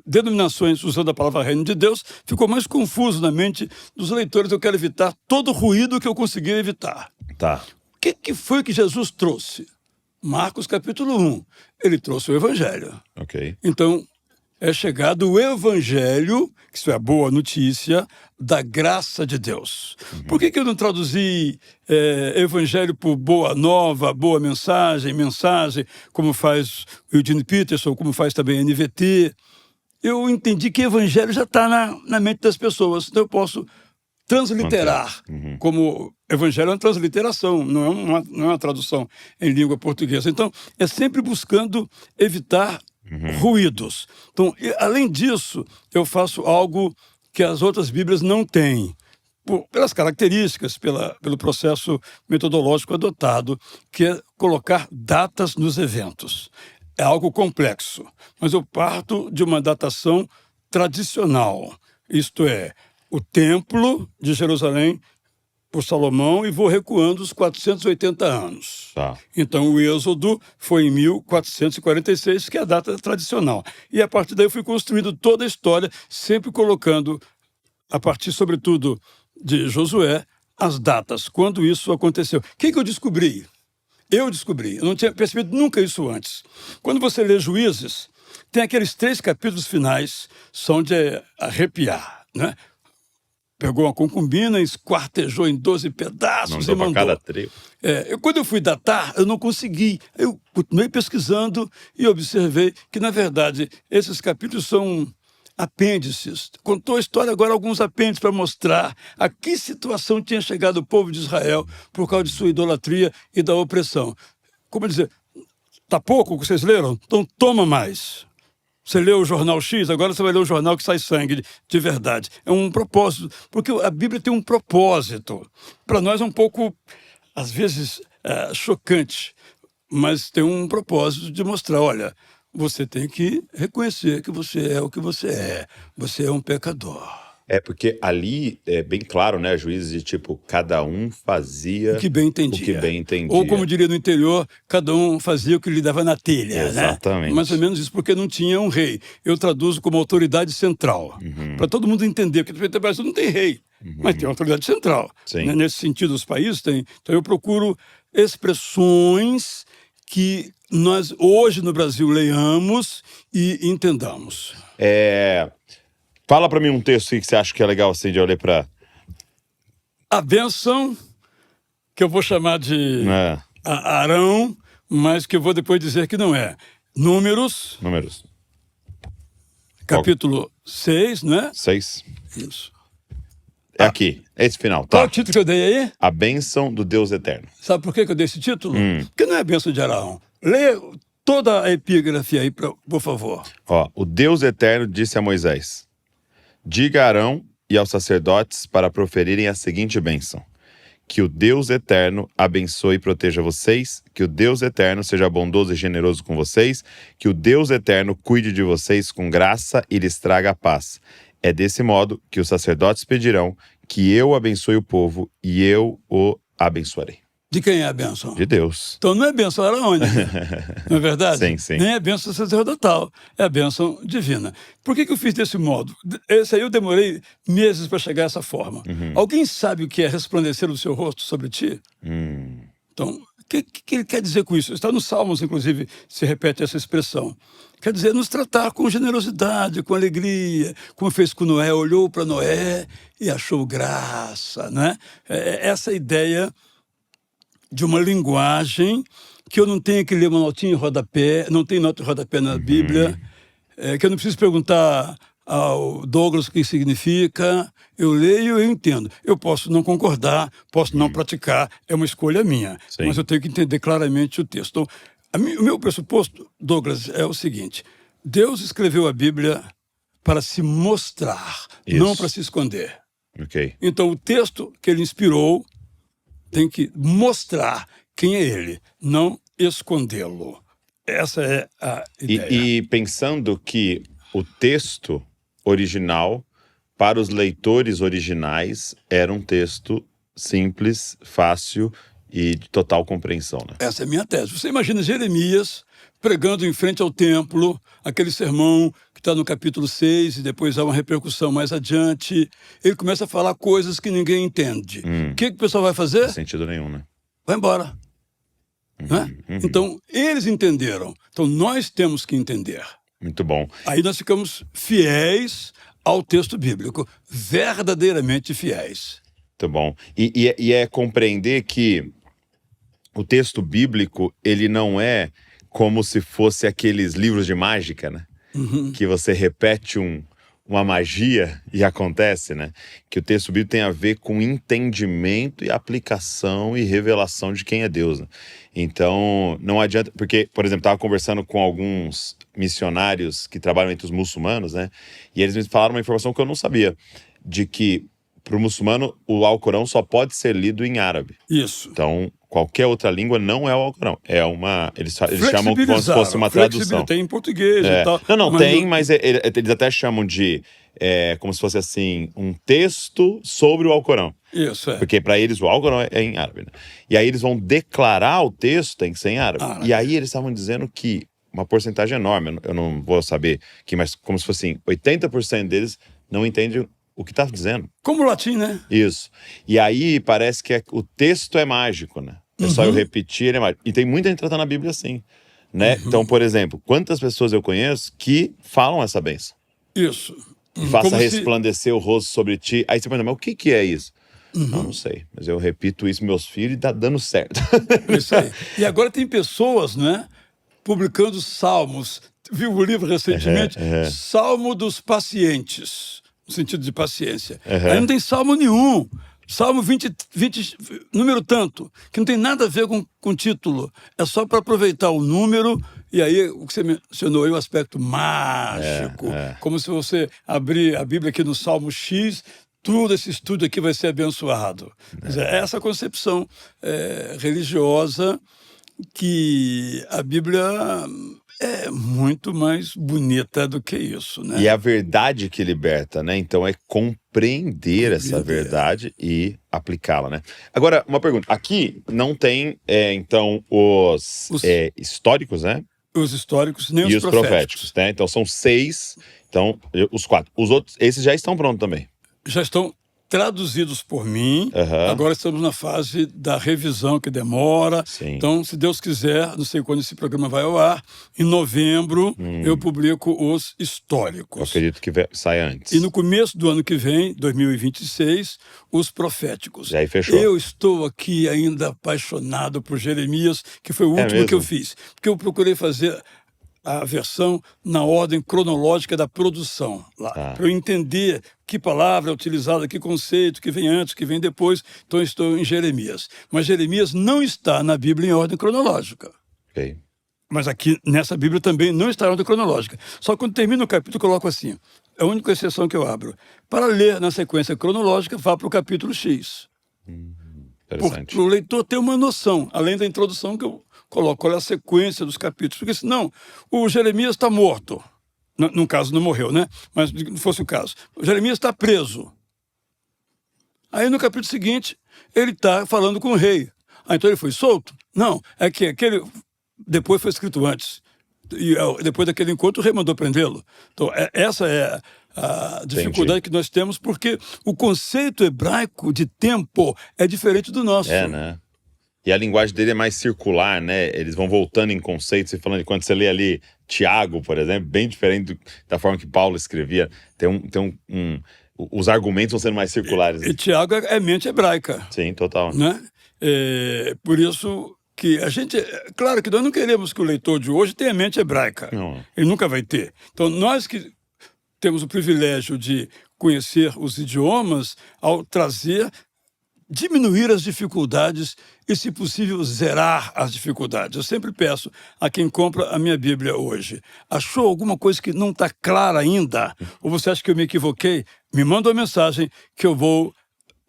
denominações usando a palavra reino de Deus, ficou mais confuso na mente dos leitores. Eu quero evitar todo o ruído que eu conseguir evitar. Tá. O que foi que Jesus trouxe? Marcos capítulo 1, ele trouxe o Evangelho. Ok. Então, é chegado o Evangelho, que isso é a boa notícia, da graça de Deus. Por que eu não traduzi Evangelho por boa nova, boa mensagem, como faz o Eugene Peterson, como faz também a NVT? Eu entendi que Evangelho já está na mente das pessoas, então eu posso transliterar, como Evangelho é uma transliteração, não é uma tradução em língua portuguesa. Então, é sempre buscando evitar ruídos. Então, além disso, eu faço algo que as outras Bíblias não têm, pelas características, pelo processo metodológico adotado, que é colocar datas nos eventos. É algo complexo, mas eu parto de uma datação tradicional, isto é, o Templo de Jerusalém por Salomão, e vou recuando os 480 anos. Tá. Então, o Êxodo foi em 1446, que é a data tradicional. E a partir daí fui construindo toda a história, sempre colocando, a partir, sobretudo, de Josué, as datas, quando isso aconteceu. O que eu descobri? Eu não tinha percebido nunca isso antes. Quando você lê Juízes, tem aqueles 3 capítulos finais, são de arrepiar, né? Pegou uma concubina, esquartejou em 12 pedaços e mandou. Cada trio. Quando eu fui datar, eu não consegui. Eu continuei pesquisando e observei que, na verdade, esses capítulos são apêndices. Contou a história agora, alguns apêndices, para mostrar a que situação tinha chegado o povo de Israel por causa de sua idolatria e da opressão. Como dizer, tá pouco o que vocês leram? Então toma mais. Você leu o jornal X, agora você vai ler o jornal que sai sangue de verdade. É um propósito, porque a Bíblia tem um propósito. Para nós é um pouco, às vezes, chocante, mas tem um propósito de mostrar, olha, você tem que reconhecer que você é o que você é. Você é um pecador. Porque ali é bem claro, né, Juízes, de tipo, cada um fazia o que bem entendia. Ou, como diria no interior, cada um fazia o que lhe dava na telha. Exatamente. Né? Mais ou menos isso, porque não tinha um rei. Eu traduzo como autoridade central. Para todo mundo entender, porque no Brasil não tem rei, mas tem autoridade central. Sim. Nesse sentido, os países têm. Então eu procuro expressões que nós hoje no Brasil leiamos e entendamos. Fala para mim um texto que você acha que é legal assim, de eu ler para... A bênção, que eu vou chamar de Arão, mas que eu vou depois dizer que não é. Números. Capítulo 6, né? 6. Isso. É aqui, esse final, tá? Qual o título que eu dei aí? A bênção do Deus Eterno. Sabe por que eu dei esse título? Porque não é a bênção de Arão. Leia toda a epígrafe aí, por favor. O Deus Eterno disse a Moisés: diga a Arão e aos sacerdotes para proferirem a seguinte bênção: que o Deus Eterno abençoe e proteja vocês, que o Deus Eterno seja bondoso e generoso com vocês, que o Deus Eterno cuide de vocês com graça e lhes traga a paz. É desse modo que os sacerdotes pedirão que eu abençoe o povo e eu o abençoarei. De quem é a bênção? De Deus. Então não é bênção arônica, não é verdade? Sim, sim. Nem é bênção sacerdotal, é a bênção divina. Por que eu fiz desse modo? Esse aí eu demorei meses para chegar a essa forma. Alguém sabe o que é resplandecer o seu rosto sobre ti? Então, o que ele quer dizer com isso? Está nos Salmos, inclusive, se repete essa expressão. Quer dizer, nos tratar com generosidade, com alegria, como fez com Noé, olhou para Noé e achou graça, né? Essa ideia de uma linguagem que eu não tenho que ler uma notinha em rodapé, não tem nota de rodapé na Bíblia, que eu não preciso perguntar ao Douglas o que significa, eu leio e eu entendo. Eu posso não concordar, posso não praticar, é uma escolha minha, Sim. mas eu tenho que entender claramente o texto. Então, o meu pressuposto, Douglas, é o seguinte: Deus escreveu a Bíblia para se mostrar, não para se esconder. Ok. Então, o texto que ele inspirou tem que mostrar quem é ele, não escondê-lo. Essa é a ideia. E pensando que o texto original, para os leitores originais, era um texto simples, fácil e de total compreensão, né? Essa é a minha tese. Você imagina Jeremias pregando em frente ao templo, aquele sermão que está no capítulo 6, e depois há uma repercussão mais adiante. Ele começa a falar coisas que ninguém entende. O que o pessoal vai fazer? Não tem sentido nenhum, né? Vai embora. Né? Então, eles entenderam. Então, nós temos que entender. Muito bom. Aí nós ficamos fiéis ao texto bíblico, verdadeiramente fiéis. Muito bom. E é compreender que o texto bíblico, ele não é como se fosse aqueles livros de mágica, né? Que você repete uma magia e acontece, né? Que o texto bíblico tem a ver com entendimento e aplicação e revelação de quem é Deus, né? Então, não adianta... Porque, por exemplo, estava conversando com alguns missionários que trabalham entre os muçulmanos, né? E eles me falaram uma informação que eu não sabia, de que para o muçulmano o Alcorão só pode ser lido em árabe. Isso. Então, qualquer outra língua não é o Alcorão. É uma... Eles chamam como se fosse uma tradução. Tem em português e tal. Não, tem, mas eles até chamam de... como se fosse assim, um texto sobre o Alcorão. Isso, Porque para eles o Alcorão é em árabe, né? E aí eles vão declarar o texto, tem que ser em árabe. E aí eles estavam dizendo que uma porcentagem enorme, eu não vou saber, mas como se fosse assim, 80% deles não entendem o que está dizendo. Como o latim, né? Isso. E aí parece que o texto é mágico, né? É só eu repetir, ele é mágico. E tem muita gente tratando a Bíblia assim, né? Então, por exemplo, quantas pessoas eu conheço que falam essa bênção? Isso. E faça Como resplandecer o rosto sobre ti. Aí você pergunta, mas o que é isso? Não sei. Mas eu repito isso meus filhos e tá dando certo. Isso aí. E agora tem pessoas, né, publicando salmos. Viu o livro recentemente? Salmo dos pacientes, no sentido de paciência. Aí não tem salmo nenhum. Salmo 20, número tanto, que não tem nada a ver com título. É só para aproveitar o número. E aí, o que você mencionou aí, o aspecto mágico. Como se você abrir a Bíblia aqui no Salmo X, todo esse estudo aqui vai ser abençoado. Quer dizer, é essa concepção religiosa que a Bíblia é muito mais bonita do que isso, né? E é a verdade que liberta, né? Então é compreender essa verdade e aplicá-la, né? Agora, uma pergunta. Aqui não tem, então, os históricos, né? Os históricos, nem e os proféticos, né? Então são 6, então os 4. Os outros, esses já estão prontos também. Já estão traduzidos por mim. Agora estamos na fase da revisão, que demora. Sim. Então, se Deus quiser, não sei quando esse programa vai ao ar, em novembro eu publico os históricos. Eu acredito que sai antes. E no começo do ano que vem, 2026, os proféticos. E aí fechou. Eu estou aqui ainda apaixonado por Jeremias, que foi o último que eu fiz. Porque eu procurei fazer a versão na ordem cronológica da produção, lá, para eu entender que palavra é utilizada, que conceito, que vem antes, que vem depois. Então, eu estou em Jeremias. Mas Jeremias não está na Bíblia em ordem cronológica. Ok. Mas aqui, nessa Bíblia, também não está em ordem cronológica. Só que quando termina o capítulo, eu coloco assim, é a única exceção que eu abro. Para ler na sequência cronológica, vá para o capítulo X. Interessante. Para o leitor ter uma noção, além da introdução que eu coloco, qual é a sequência dos capítulos. Porque senão, o Jeremias está morto. No caso, não morreu, né? Mas não fosse o caso. O Jeremias está preso. Aí, no capítulo seguinte, ele está falando com o rei. Então ele foi solto? Não, é que aquele depois foi escrito antes. E depois daquele encontro, o rei mandou prendê-lo. Então, essa é a dificuldade que nós temos, porque o conceito hebraico de tempo é diferente do nosso. Né? E a linguagem dele é mais circular, né? Eles vão voltando em conceitos e falando de quando você lê ali Tiago, por exemplo, bem diferente da forma que Paulo escrevia. Os argumentos vão sendo mais circulares. E Tiago é mente hebraica. Sim, total. Né? Por isso que a gente... Claro que nós não queremos que o leitor de hoje tenha mente hebraica. Não. Ele nunca vai ter. Então, nós que temos o privilégio de conhecer os idiomas, ao diminuir as dificuldades e, se possível, zerar as dificuldades. Eu sempre peço a quem compra a minha Bíblia hoje, achou alguma coisa que não está clara ainda? Ou você acha que eu me equivoquei? Me manda uma mensagem que eu vou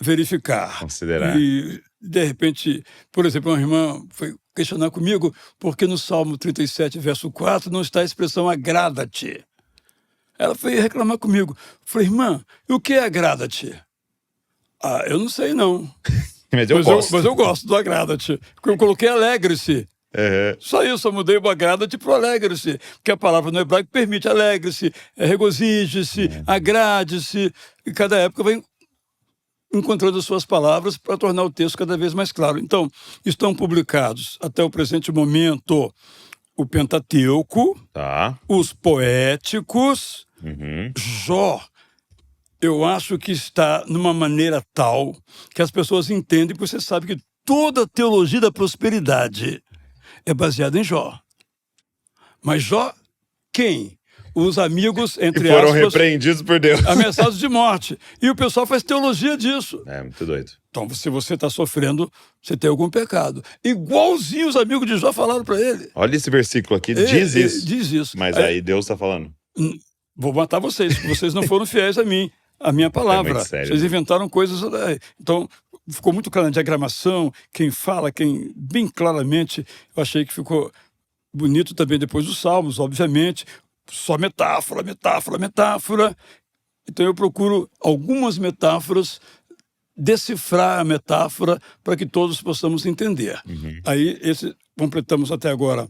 verificar. Considerar. E, de repente, por exemplo, uma irmã foi questionar comigo porque no Salmo 37, verso 4, não está a expressão agrada-te. Ela foi reclamar comigo. Falei, irmã, e o que é agrada-te? Eu não sei, não. Mas eu gosto do agrada-te. Eu coloquei alegre-se. Só isso, eu mudei o agrada-te para o alegre-se. Porque a palavra no hebraico permite alegre-se, regozije-se, agrade-se. E cada época vai encontrando as suas palavras para tornar o texto cada vez mais claro. Então, estão publicados até o presente momento o Pentateuco, os poéticos, Jó. Eu acho que está numa maneira tal que as pessoas entendem, porque você sabe que toda a teologia da prosperidade é baseada em Jó. Mas Jó, quem? Os amigos, entre aspas... foram repreendidos por Deus. Ameaçados de morte. E o pessoal faz teologia disso. É, muito doido. Então, se você está sofrendo, você tem algum pecado. Igualzinho os amigos de Jó falaram para ele. Olha esse versículo aqui, diz isso. Diz isso. Mas aí Deus está falando. Vou matar vocês, porque vocês não foram fiéis a mim. A minha palavra. Vocês inventaram coisas... Então, ficou muito claro na diagramação, quem fala, bem claramente, eu achei que ficou bonito também depois dos Salmos, obviamente, só metáfora, metáfora, metáfora. Então eu procuro algumas metáforas, decifrar a metáfora para que todos possamos entender. Aí, completamos até agora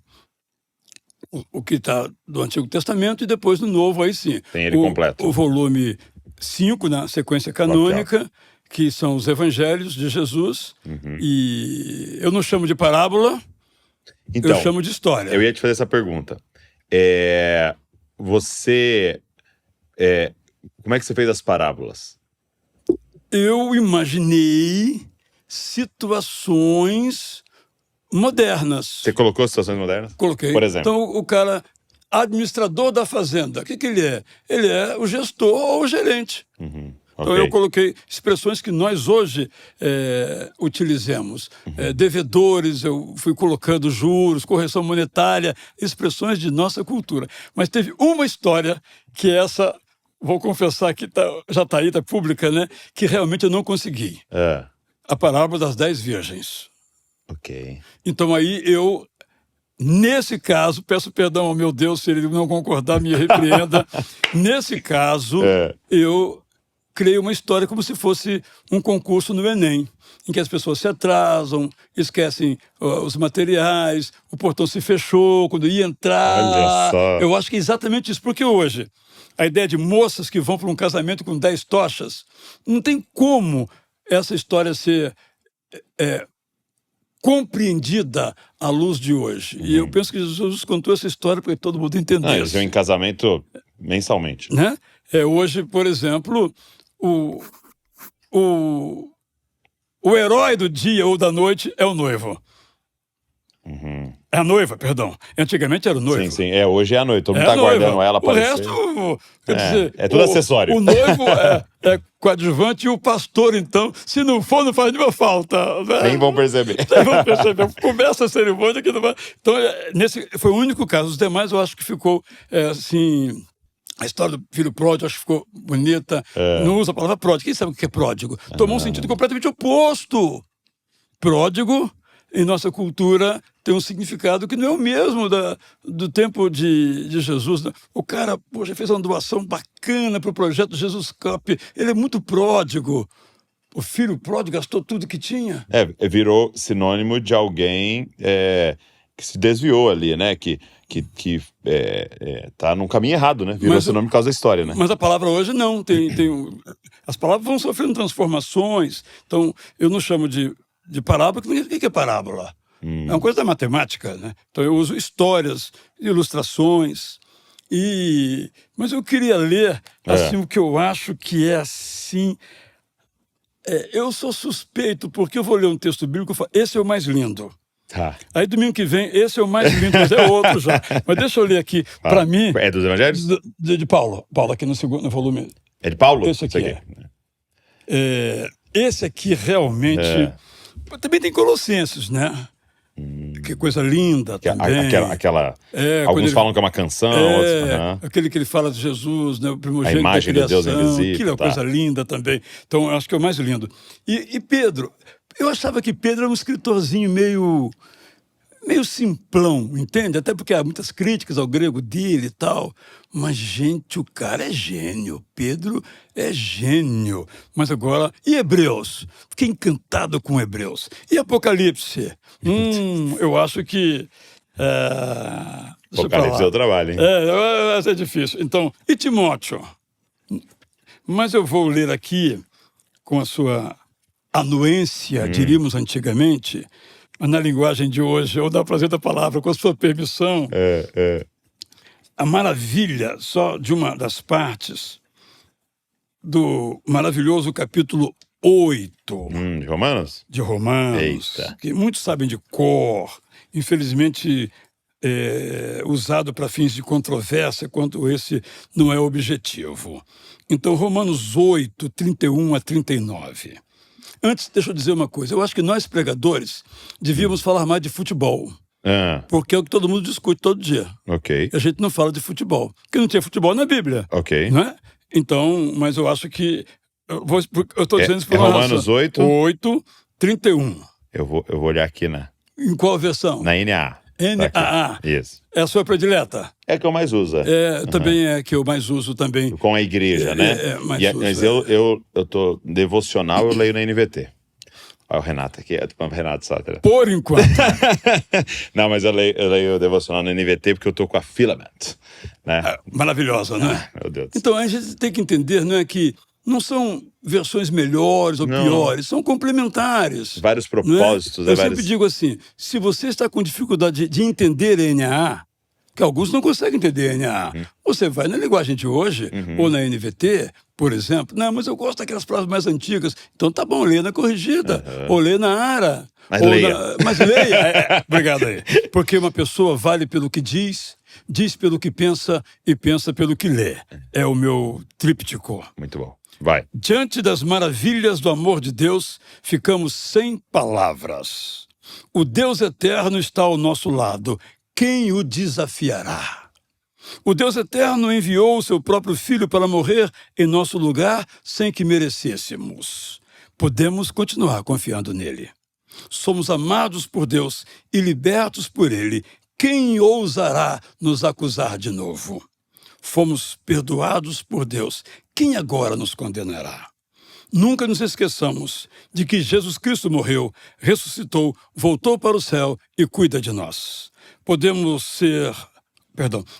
o que está do Antigo Testamento e depois do Novo, aí sim. Tem ele completo. O volume 5 na sequência canônica, que são os evangelhos de Jesus. E eu não chamo de parábola, Então, eu chamo de história. eu ia te fazer essa pergunta. Como é que você fez as parábolas? Eu imaginei situações modernas. Você colocou situações modernas? Coloquei. Por exemplo? Então, o cara, administrador da fazenda, o que ele é? Ele é o gestor ou o gerente. Então, eu coloquei expressões que nós hoje utilizemos. Devedores, eu fui colocando juros, correção monetária, expressões de nossa cultura. Mas teve uma história que essa, vou confessar que já está aí, está pública, né? Que realmente eu não consegui. A parábola das 10 virgens. Ok. Então aí eu, nesse caso, peço perdão ao meu Deus se ele não concordar, me repreenda. Nesse caso, eu criei uma história como se fosse um concurso no Enem, em que as pessoas se atrasam, esquecem os materiais, o portão se fechou, quando ia entrar. Olha só. Eu acho que é exatamente isso, porque hoje a ideia de moças que vão para um casamento com 10 tochas, não tem como essa história ser compreendida à luz de hoje. E eu penso que Jesus contou essa história para que todo mundo entendesse. Eles iam em casamento mensalmente. Né? Hoje, por exemplo, o herói do dia ou da noite é o noivo. É a noiva, perdão. Antigamente era o noivo. Sim, sim. Hoje é a noite. Todo mundo tá aguardando ela aparecer. O resto, quer dizer... É tudo acessório. O noivo é coadjuvante e o pastor, então, se não for, não faz nenhuma falta. Né? Nem vão perceber. Nem vão perceber. Começa a cerimônia que não vai... Então, nesse foi o único caso. Os demais, eu acho que ficou, assim... A história do filho pródigo, acho que ficou bonita. Não usa a palavra pródigo. Quem sabe o que é pródigo? Tomou um sentido completamente oposto. Pródigo, em nossa cultura, tem um significado que não é o mesmo do tempo de Jesus. O cara, poxa, fez uma doação bacana para o projeto Jesus Cup. Ele é muito pródigo. O filho pródigo gastou tudo que tinha. Virou sinônimo de alguém que se desviou ali, né? Que tá num caminho errado, né? Virou sinônimo por causa da história, né? Mas a palavra hoje não. As palavras vão sofrendo transformações. Então, eu não chamo de parábola. O que é parábola? É uma coisa da matemática, né? Então, eu uso histórias, ilustrações. Mas eu queria ler assim, o que eu acho que é assim... eu sou suspeito, porque eu vou ler um texto bíblico e falo, esse é o mais lindo. Tá. Aí domingo que vem, esse é o mais lindo, mas é outro já. Mas deixa eu ler aqui, para mim... É dos Evangelhos? De Paulo. Paulo, aqui no volume. É de Paulo? Esse aqui esse aqui realmente... Também tem Colossenses, né? Que coisa linda também. Alguns falam que é uma canção, outros... Aquele que ele fala de Jesus, né? O primogênito a imagem da criação, do Deus invisível. Aquilo é uma coisa linda também. Então, eu acho que é o mais lindo. E Pedro... Eu achava que Pedro era um escritorzinho meio simplão, entende? Até porque há muitas críticas ao grego dele e tal. Mas, gente, o cara é gênio. Pedro é gênio. Mas agora... E Hebreus? Fiquei encantado com Hebreus. E Apocalipse? Eu acho que... Apocalipse é o trabalho, hein? Vai ser difícil. Então, e Timóteo? Mas eu vou ler aqui com a sua... anuência, diríamos antigamente, mas na linguagem de hoje, eu dou prazer da palavra, com a sua permissão, a maravilha só de uma das partes do maravilhoso capítulo 8 de Romanos? De Romanos, Eita. Que muitos sabem de cor, infelizmente usado para fins de controvérsia, quanto esse não é o objetivo. Então, Romanos 8, 31 a 39. Antes, deixa eu dizer uma coisa. Eu acho que nós, pregadores, devíamos falar mais de futebol. Porque é o que todo mundo discute todo dia. Ok. E a gente não fala de futebol. Porque não tinha futebol na Bíblia. Ok. Né? Então, mas eu acho que... Eu estou dizendo isso por uma Romanos 8? 8, 31. Eu vou olhar aqui Em qual versão? Na NAA. NAA. Isso. É a sua predileta? É a que eu mais uso. Também é a que eu mais uso também. Com a igreja, né? Mas eu tô devocional, eu leio na NVT. Olha o Renato aqui, o Renato Sáter. Por enquanto. Não, mas eu leio devocional na NVT porque eu tô com a Filament. Né? Maravilhosa, né? Meu Deus. Então, a gente tem que entender, não é que não são versões melhores ou Não. piores, são complementares. Vários Não é? propósitos. Eu vários... sempre digo assim, se você está com dificuldade de entender NAA, que alguns não conseguem entender NAA, você vai na linguagem de hoje, ou na NVT, por exemplo, não, mas eu gosto daquelas palavras mais antigas, então tá bom, lê na corrigida, ou lê na ARA. Mas leia. Mas leia. Obrigado aí. Porque uma pessoa vale pelo que diz, diz pelo que pensa e pensa pelo que lê. É o meu tríptico. Muito bom. Vai. Diante das maravilhas do amor de Deus, ficamos sem palavras. O Deus eterno está ao nosso lado. Quem o desafiará? O Deus eterno enviou o seu próprio Filho para morrer em nosso lugar sem que merecêssemos. Podemos continuar confiando nele. Somos amados por Deus e libertos por ele. Quem ousará nos acusar de novo? Fomos perdoados por Deus. Quem agora nos condenará? Nunca nos esqueçamos de que Jesus Cristo morreu, ressuscitou, voltou para o céu e cuida de nós.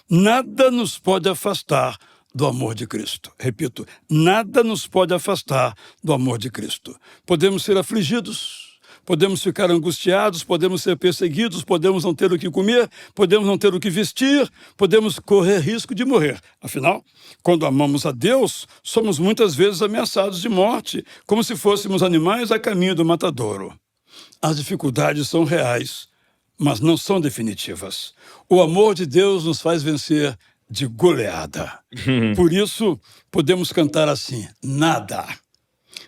Nada nos pode afastar do amor de Cristo. Repito, nada nos pode afastar do amor de Cristo. Podemos ser afligidos, podemos ficar angustiados, podemos ser perseguidos, podemos não ter o que comer, podemos não ter o que vestir, podemos correr risco de morrer. Afinal, quando amamos a Deus, somos muitas vezes ameaçados de morte, como se fôssemos animais a caminho do matadouro. As dificuldades são reais, mas não são definitivas. O amor de Deus nos faz vencer de goleada. Por isso, podemos cantar assim: nada,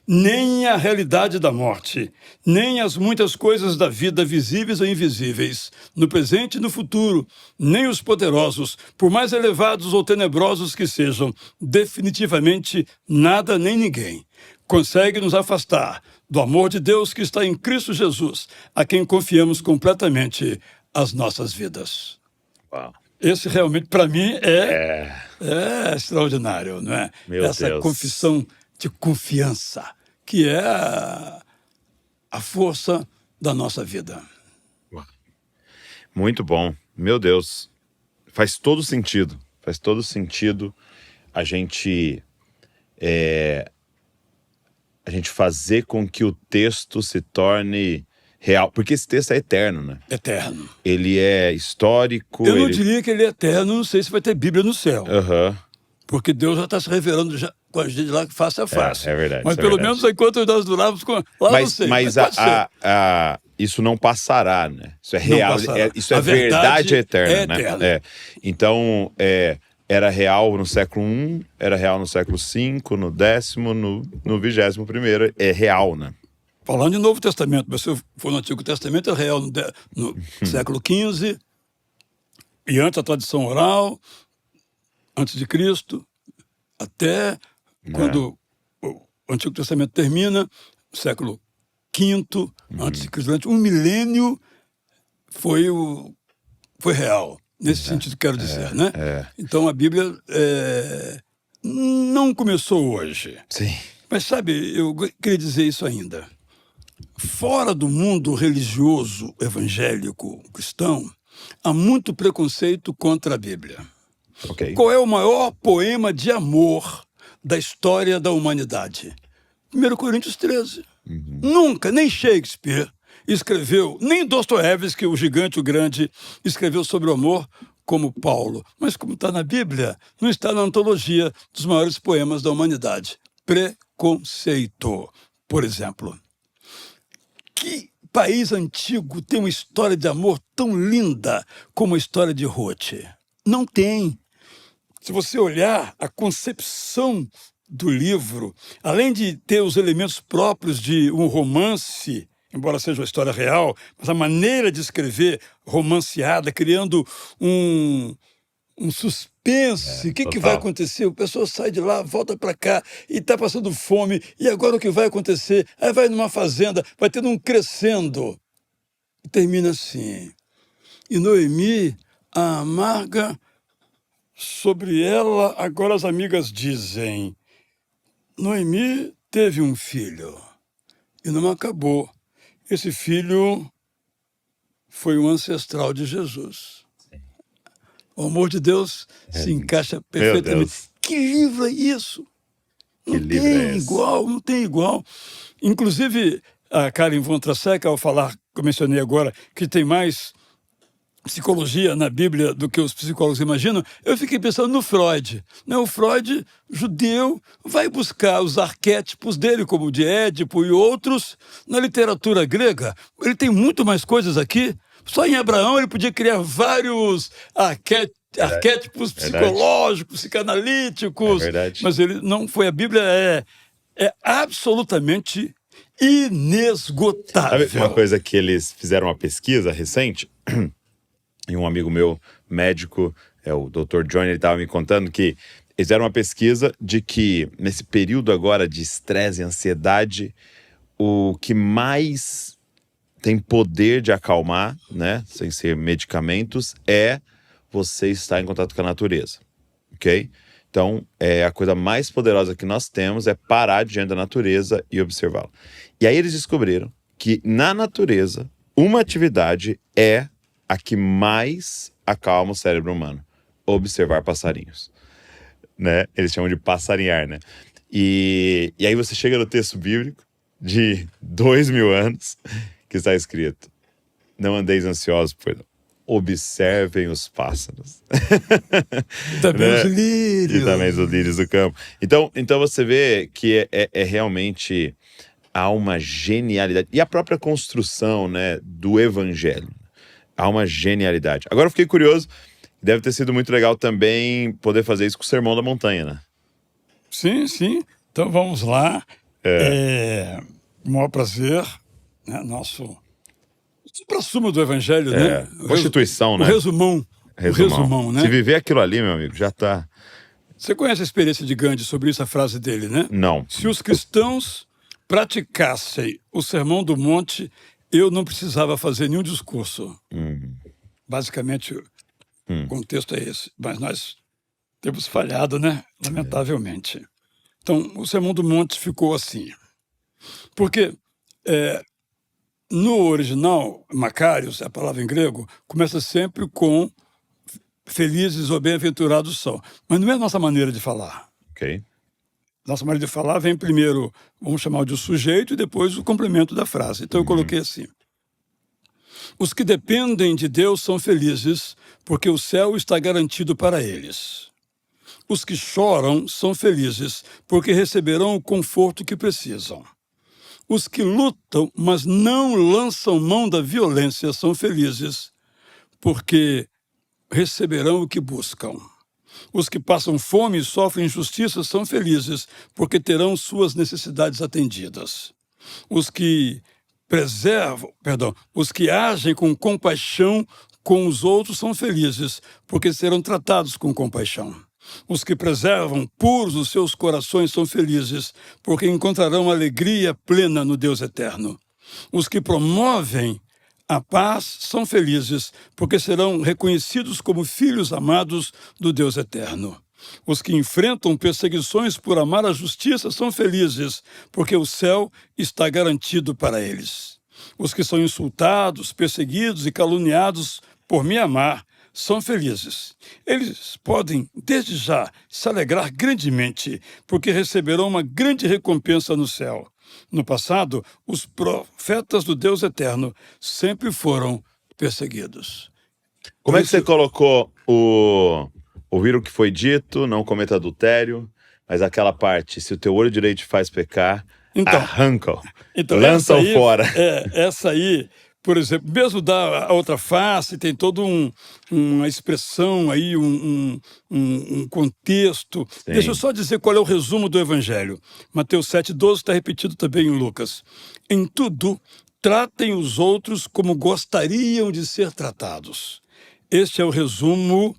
nem a realidade da morte, nem as muitas coisas da vida visíveis ou invisíveis, no presente e no futuro, nem os poderosos, por mais elevados ou tenebrosos que sejam, definitivamente nada nem ninguém consegue nos afastar do amor de Deus que está em Cristo Jesus, a quem confiamos completamente as nossas vidas. Uau. Esse realmente, para mim, é extraordinário, não é? Meu Essa Deus. confissão de confiança, que é a força da nossa vida. Muito bom. Meu Deus. Faz todo sentido. Faz todo sentido a gente fazer com que o texto se torne real. Porque esse texto é eterno, né? Eterno. Ele é histórico. Eu não diria que ele é eterno, não sei se vai ter Bíblia no céu. Aham. Porque Deus já está se revelando já com a gente lá face a face. É verdade. Mas pelo menos enquanto nós durarmos com... Lá não sei. Mas pode ser. isso não passará, né? Isso é Não real. passará. Isso é A verdade eterna, é né? eterna. Então, era real no século I, era real no século V, no X, no 21º. É real, né? Falando de Novo Testamento, mas se eu for no Antigo Testamento, é real no século XV, e antes a tradição oral, antes de Cristo, até quando o Antigo Testamento termina, século V, antes de Cristo, durante um milênio, foi real. Nesse sentido, quero dizer, né? Então, a Bíblia não começou hoje. Sim. Mas, sabe, eu queria dizer isso ainda. Fora do mundo religioso, evangélico, cristão, há muito preconceito contra a Bíblia. Ok. Qual é o maior poema de amor da história da humanidade? 1 Coríntios 13. Nunca, nem Shakespeare escreveu, nem Dostoiévski, o gigante, o grande, escreveu sobre o amor como Paulo. Mas como está na Bíblia, não está na antologia dos maiores poemas da humanidade. Preconceito, por exemplo. Que país antigo tem uma história de amor tão linda como a história de Ruth? Não tem. Se você olhar a concepção do livro, além de ter os elementos próprios de um romance, embora seja uma história real, mas a maneira de escrever romanceada, criando um suspense. O que vai acontecer? O pessoal sai de lá, volta para cá e está passando fome. E agora o que vai acontecer? Aí vai numa fazenda, vai tendo um crescendo. E termina assim. E Noemi, a amarga, sobre ela, agora as amigas dizem: Noemi teve um filho e não acabou. Esse filho foi um ancestral de Jesus. O amor de Deus se encaixa perfeitamente. Que livro é isso? Não tem igual, não tem igual. Inclusive, a Karen von Trasek, ao falar, que eu mencionei agora, que tem mais psicologia na Bíblia do que os psicólogos imaginam, eu fiquei pensando no Freud. O Freud, judeu, vai buscar os arquétipos dele, como o de Édipo e outros, na literatura grega. Ele tem muito mais coisas aqui. Só em Abraão ele podia criar vários arquétipos psicológicos, psicanalíticos. Mas ele não foi. A Bíblia é absolutamente inesgotável. Sabe uma coisa que eles fizeram uma pesquisa recente? E um amigo meu, médico, o Dr. Johnny, ele estava me contando que eles fizeram uma pesquisa de que, nesse período agora de estresse e ansiedade, o que mais tem poder de acalmar, né, sem ser medicamentos, é você estar em contato com a natureza, ok? Então, a coisa mais poderosa que nós temos é parar diante da natureza e observá-la. E aí eles descobriram que, na natureza, uma atividade é a que mais acalma o cérebro humano: observar passarinhos, né? Eles chamam de passarinhar, né? E aí você chega no texto bíblico de 2000 anos, que está escrito: não andeis ansiosos, observem os pássaros. E também né? os lírios. E também os lírios do campo. Então você vê que é realmente, há uma genialidade. E a própria construção, né, do evangelho. Há uma genialidade. Agora eu fiquei curioso, deve ter sido muito legal também poder fazer isso com o Sermão da Montanha, né? Sim, sim. Então vamos lá. O maior prazer, né? Nosso supra-sumo do Evangelho, né? Constituição, né? O resumão, né? Se viver aquilo ali, meu amigo, já tá... Você conhece a experiência de Gandhi sobre isso, a frase dele, né? Não. Se os cristãos praticassem o Sermão do Monte, eu não precisava fazer nenhum discurso. Basicamente, o contexto é esse. Mas nós temos falhado, né? Lamentavelmente. Então, o Sermão do Monte ficou assim. Porque no original, Macários, a palavra em grego, começa sempre com felizes ou bem-aventurados são. Mas não é a nossa maneira de falar. Ok. Nossa maneira de falar vem primeiro, vamos chamar de sujeito, e depois o complemento da frase. Então eu coloquei assim: os que dependem de Deus são felizes, porque o céu está garantido para eles. Os que choram são felizes, porque receberão o conforto que precisam. Os que lutam, mas não lançam mão da violência, são felizes, porque receberão o que buscam. Os que passam fome e sofrem injustiça são felizes, porque terão suas necessidades atendidas. Os que agem com compaixão com os outros são felizes, porque serão tratados com compaixão. Os que preservam puros os seus corações são felizes, porque encontrarão alegria plena no Deus eterno. Os que promovem a paz são felizes, porque serão reconhecidos como filhos amados do Deus eterno. Os que enfrentam perseguições por amar a justiça são felizes, porque o céu está garantido para eles. Os que são insultados, perseguidos e caluniados por me amar são felizes. Eles podem, desde já, se alegrar grandemente, porque receberão uma grande recompensa no céu. No passado, os profetas do Deus eterno sempre foram perseguidos. Como é que você colocou ouvir o que foi dito, não cometa adultério, mas aquela parte: se o teu olho direito te faz pecar, arranca-o, lança-o fora. Essa aí, por exemplo, mesmo da outra face, tem toda uma expressão aí, um contexto. Sim. Deixa eu só dizer qual é o resumo do Evangelho. Mateus 7,12 está repetido também em Lucas. Em tudo, tratem os outros como gostariam de ser tratados. Este é o resumo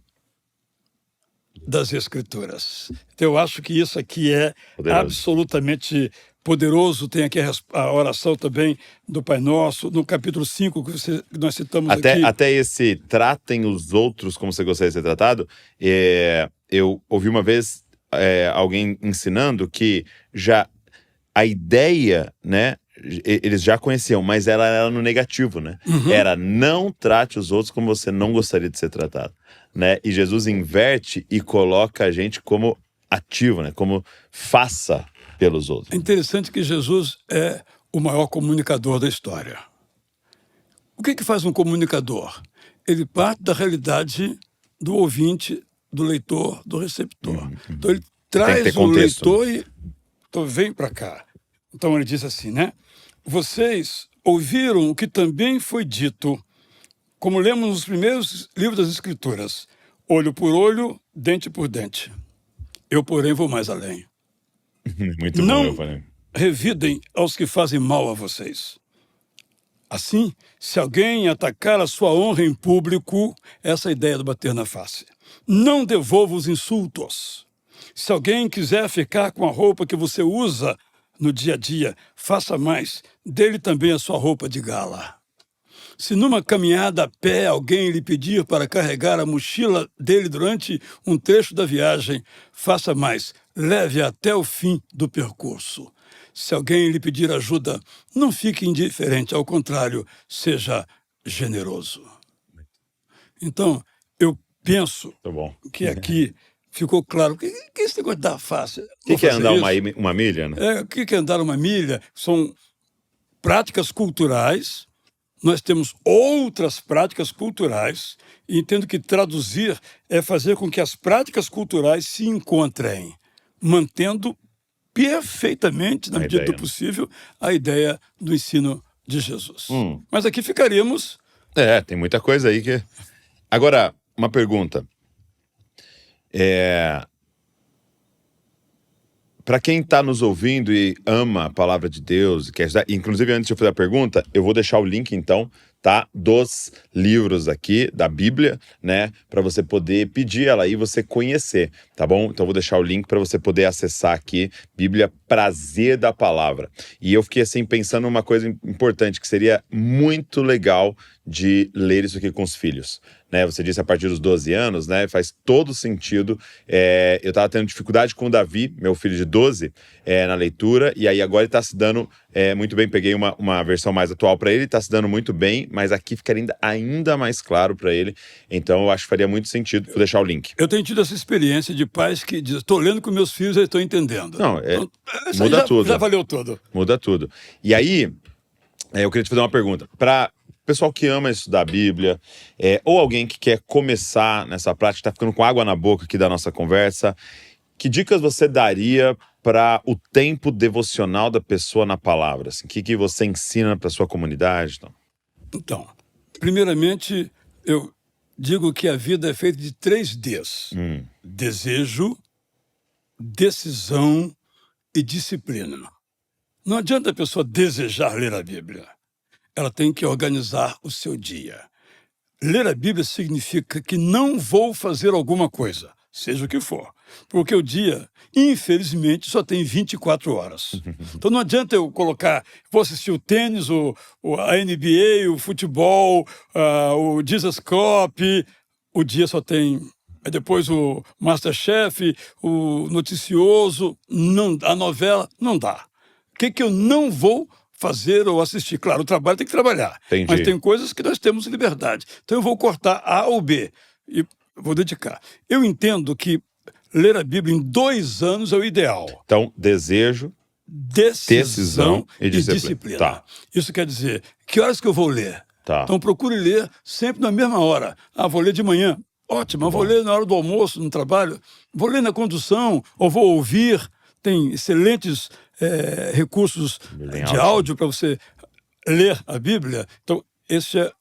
das Escrituras. Então, eu acho que isso aqui é absolutamente poderoso. Tem aqui a oração também do Pai Nosso, no capítulo 5, que nós citamos aqui. Até esse tratem os outros como você gostaria de ser tratado, eu ouvi uma vez alguém ensinando que já a ideia, né, eles já conheciam, mas ela era no negativo, né? Era: não trate os outros como você não gostaria de ser tratado, né? E Jesus inverte e coloca a gente como ativo, né? Como faça pelos outros. É interessante que Jesus é o maior comunicador da história. O que faz um comunicador? Ele parte da realidade do ouvinte, do leitor, do receptor. Então ele traz o leitor e então, vem para cá. Então ele diz assim, né? Vocês ouviram o que também foi dito, como lemos nos primeiros livros das Escrituras, olho por olho, dente por dente. Eu, porém, vou mais além. Muito bom, Não eu falei. revidem aos que fazem mal a vocês. Assim, se alguém atacar a sua honra em público, essa é a ideia do bater na face. Não devolva os insultos. Se alguém quiser ficar com a roupa que você usa no dia a dia, faça mais. Dê-lhe também a sua roupa de gala. Se numa caminhada a pé alguém lhe pedir para carregar a mochila dele durante um trecho da viagem, faça mais. Leve-a até o fim do percurso. Se alguém lhe pedir ajuda, não fique indiferente, ao contrário, seja generoso. Então, eu penso que aqui ficou claro que esse negócio dá fácil. O que é andar uma milha, né? O que é andar uma milha? São práticas culturais. Nós temos outras práticas culturais e entendo que traduzir é fazer com que as práticas culturais se encontrem, mantendo perfeitamente, na medida do possível, a ideia do ensino de Jesus. Mas aqui ficaríamos... tem muita coisa aí que... Agora, uma pergunta. Para quem está nos ouvindo e ama a palavra de Deus, quer ajudar, inclusive antes de eu fazer a pergunta, eu vou deixar o link então, tá, dos livros aqui da Bíblia, né, para você poder pedir ela aí e você conhecer, tá bom? Então eu vou deixar o link para você poder acessar aqui, Bíblia Prazer da Palavra. E eu fiquei assim pensando numa coisa importante, que seria muito legal de ler isso aqui com os filhos, né? Você disse a partir dos 12 anos, né? Faz todo sentido. Eu estava tendo dificuldade com o Davi, meu filho de 12, na leitura, e aí agora ele está se dando muito bem. Peguei uma versão mais atual para ele, está se dando muito bem, mas aqui ficaria ainda mais claro para ele. Então eu acho que faria muito sentido. Vou deixar o link. Eu tenho tido essa experiência de pais que dizem, estou lendo com meus filhos e estou entendendo. Não, então, muda tudo. Já valeu tudo. Muda tudo. E aí, eu queria te fazer uma pergunta. Para pessoal que ama estudar a Bíblia, ou alguém que quer começar nessa prática, está ficando com água na boca aqui da nossa conversa, que dicas você daria para o tempo devocional da pessoa na palavra? Assim, o que você ensina para sua comunidade? Então, primeiramente, eu digo que a vida é feita de 3 Ds. Desejo, decisão e disciplina. Não adianta a pessoa desejar ler a Bíblia. Ela tem que organizar o seu dia. Ler a Bíblia significa que não vou fazer alguma coisa, seja o que for. Porque o dia, infelizmente, só tem 24 horas. Então não adianta eu colocar, vou assistir o tênis, a NBA, o futebol, o Jesus Cup, o dia só tem... Depois o Masterchef, o noticioso, a novela, não dá. O que eu não vou fazer ou assistir? Claro, o trabalho tem que trabalhar. Entendi. Mas tem coisas que nós temos liberdade. Então eu vou cortar A ou B e vou dedicar. Eu entendo que ler a Bíblia em 2 anos é o ideal. Então, desejo, decisão e disciplina. Tá. Isso quer dizer, que horas que eu vou ler? Tá. Então procure ler sempre na mesma hora. Vou ler de manhã. Ótimo, eu vou ler na hora do almoço, no trabalho. Vou ler na condução, ou vou ouvir. Tem excelentes recursos de áudio para você ler a Bíblia. Então, esse é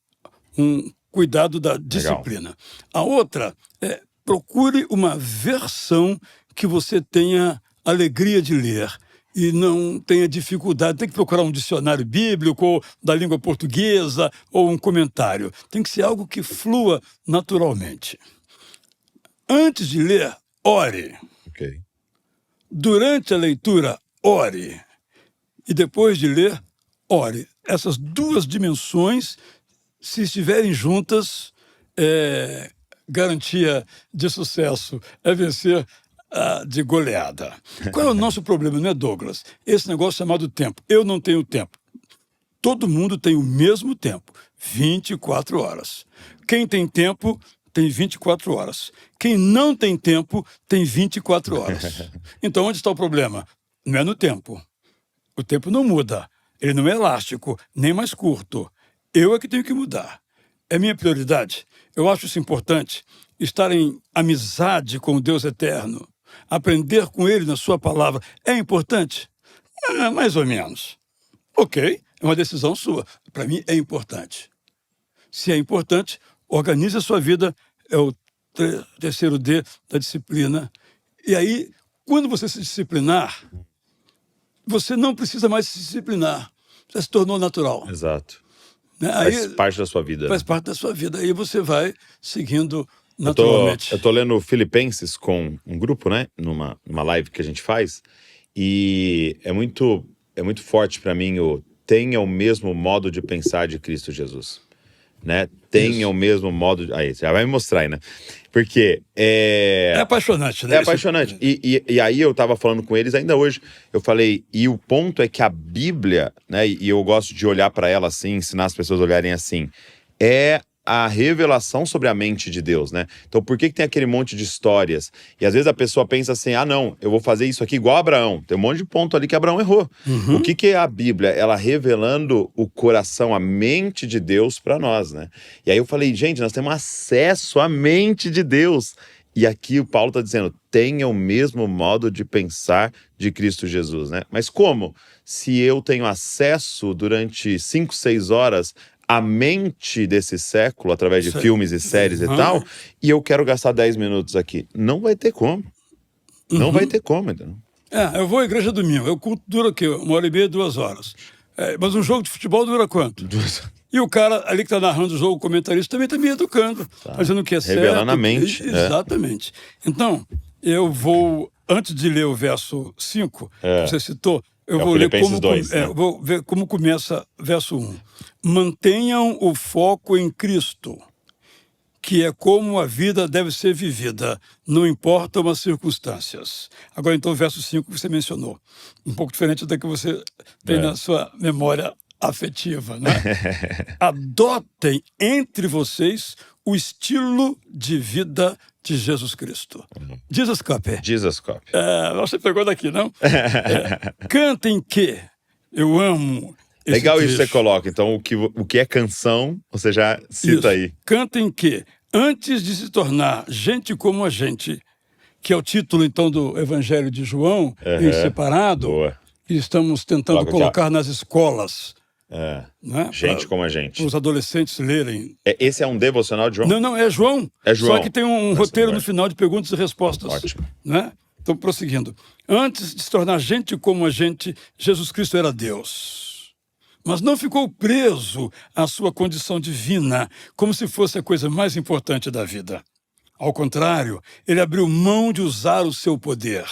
um cuidado da disciplina. Legal. A outra é procure uma versão que você tenha alegria de ler e não tenha dificuldade. Tem que procurar um dicionário bíblico da língua portuguesa ou um comentário. Tem que ser algo que flua naturalmente. Antes de ler, ore. Ok. Durante a leitura, ore. E depois de ler, ore. Essas 2 dimensões, se estiverem juntas, garantia de sucesso, é vencer de goleada. Qual é o nosso problema, não é, Douglas? Esse negócio chamado tempo. Eu não tenho tempo. Todo mundo tem o mesmo tempo, 24 horas. Quem tem tempo tem 24 horas. Quem não tem tempo tem 24 horas. Então, onde está o problema? não é no tempo. O tempo não muda. Ele não é elástico, nem mais curto. Eu é que tenho que mudar. É minha prioridade. Eu acho isso importante. Estar em amizade com o Deus eterno. Aprender com Ele na sua palavra. É importante? Mais ou menos. Ok, é uma decisão sua. Para mim é importante. Se é importante, organize a sua vida. É o terceiro D da disciplina. E aí, quando você se disciplinar, você não precisa mais se disciplinar. Já se tornou natural. Exato. Né? Faz parte da sua vida. Faz parte da sua vida. Aí você vai seguindo naturalmente. Eu tô lendo Filipenses com um grupo, né? Numa live que a gente faz. E é muito forte para mim o tenha o mesmo modo de pensar de Cristo Jesus. Né? Tenha o mesmo modo de... Aí, você já vai me mostrar aí, né? Porque é apaixonante, né? É apaixonante. E aí eu tava falando com eles ainda hoje, eu falei, e o ponto é que a Bíblia, né? E eu gosto de olhar para ela assim, ensinar as pessoas a olharem assim, é a revelação sobre a mente de Deus, né? Então por que tem aquele monte de histórias? E às vezes a pessoa pensa assim, não, eu vou fazer isso aqui igual a Abraão. Tem um monte de ponto ali que Abraão errou. Uhum. O que é a Bíblia? Ela revelando o coração, a mente de Deus para nós, né? E aí eu falei, gente, nós temos acesso à mente de Deus. E aqui o Paulo está dizendo, tenha o mesmo modo de pensar de Cristo Jesus, né? Mas como? Se eu tenho acesso durante 5, 6 horas a mente desse século, através de filmes e séries e tal, e eu quero gastar 10 minutos aqui. Não vai ter como. Não vai ter como, entendeu? Eu vou à igreja domingo. O culto dura o quê? 1h30, 2 horas. Mas um jogo de futebol dura quanto? 2 E o cara ali que está narrando o jogo, o comentarista, também está me educando, fazendo o que é certo. Revelando a mente. Exatamente. Então, eu vou, antes de ler o verso 5, que você citou, eu vou ler como, 2, né? vou ver como começa verso 1. Mantenham o foco em Cristo, que é como a vida deve ser vivida, não importam as circunstâncias. Agora, então, o verso 5 que você mencionou, um pouco diferente da que você tem na sua memória afetiva, né? Adotem entre vocês o estilo de vida de Jesus Cristo. Jesus Copy. Jesus Copy. Você pegou daqui, não? Cantem que eu amo esse Legal trecho. isso que você coloca. Então, o que é canção, você já cita Isso. aí. Cantem que, antes de se tornar gente como a gente, que é o título, então, do Evangelho de João, em separado, Boa. que estamos tentando colocar nas escolas. Né? Gente como a gente. Para os adolescentes lerem. Esse é um devocional de João? Não, é João. É João. Só que tem um roteiro no final de perguntas e respostas. Ótimo. Né? Então, prosseguindo. Antes de se tornar gente como a gente, Jesus Cristo era Deus. Mas não ficou preso à sua condição divina, como se fosse a coisa mais importante da vida. Ao contrário, ele abriu mão de usar o seu poder.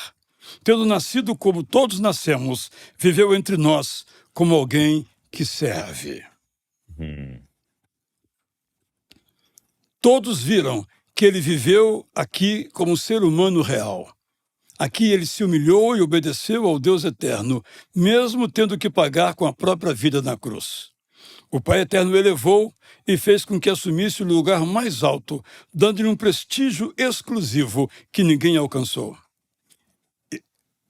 Tendo nascido como todos nascemos, viveu entre nós como alguém que serve. Todos viram que ele viveu aqui como um ser humano real. Aqui ele se humilhou e obedeceu ao Deus eterno, mesmo tendo que pagar com a própria vida na cruz. O Pai eterno o elevou e fez com que assumisse o lugar mais alto, dando-lhe um prestígio exclusivo que ninguém alcançou.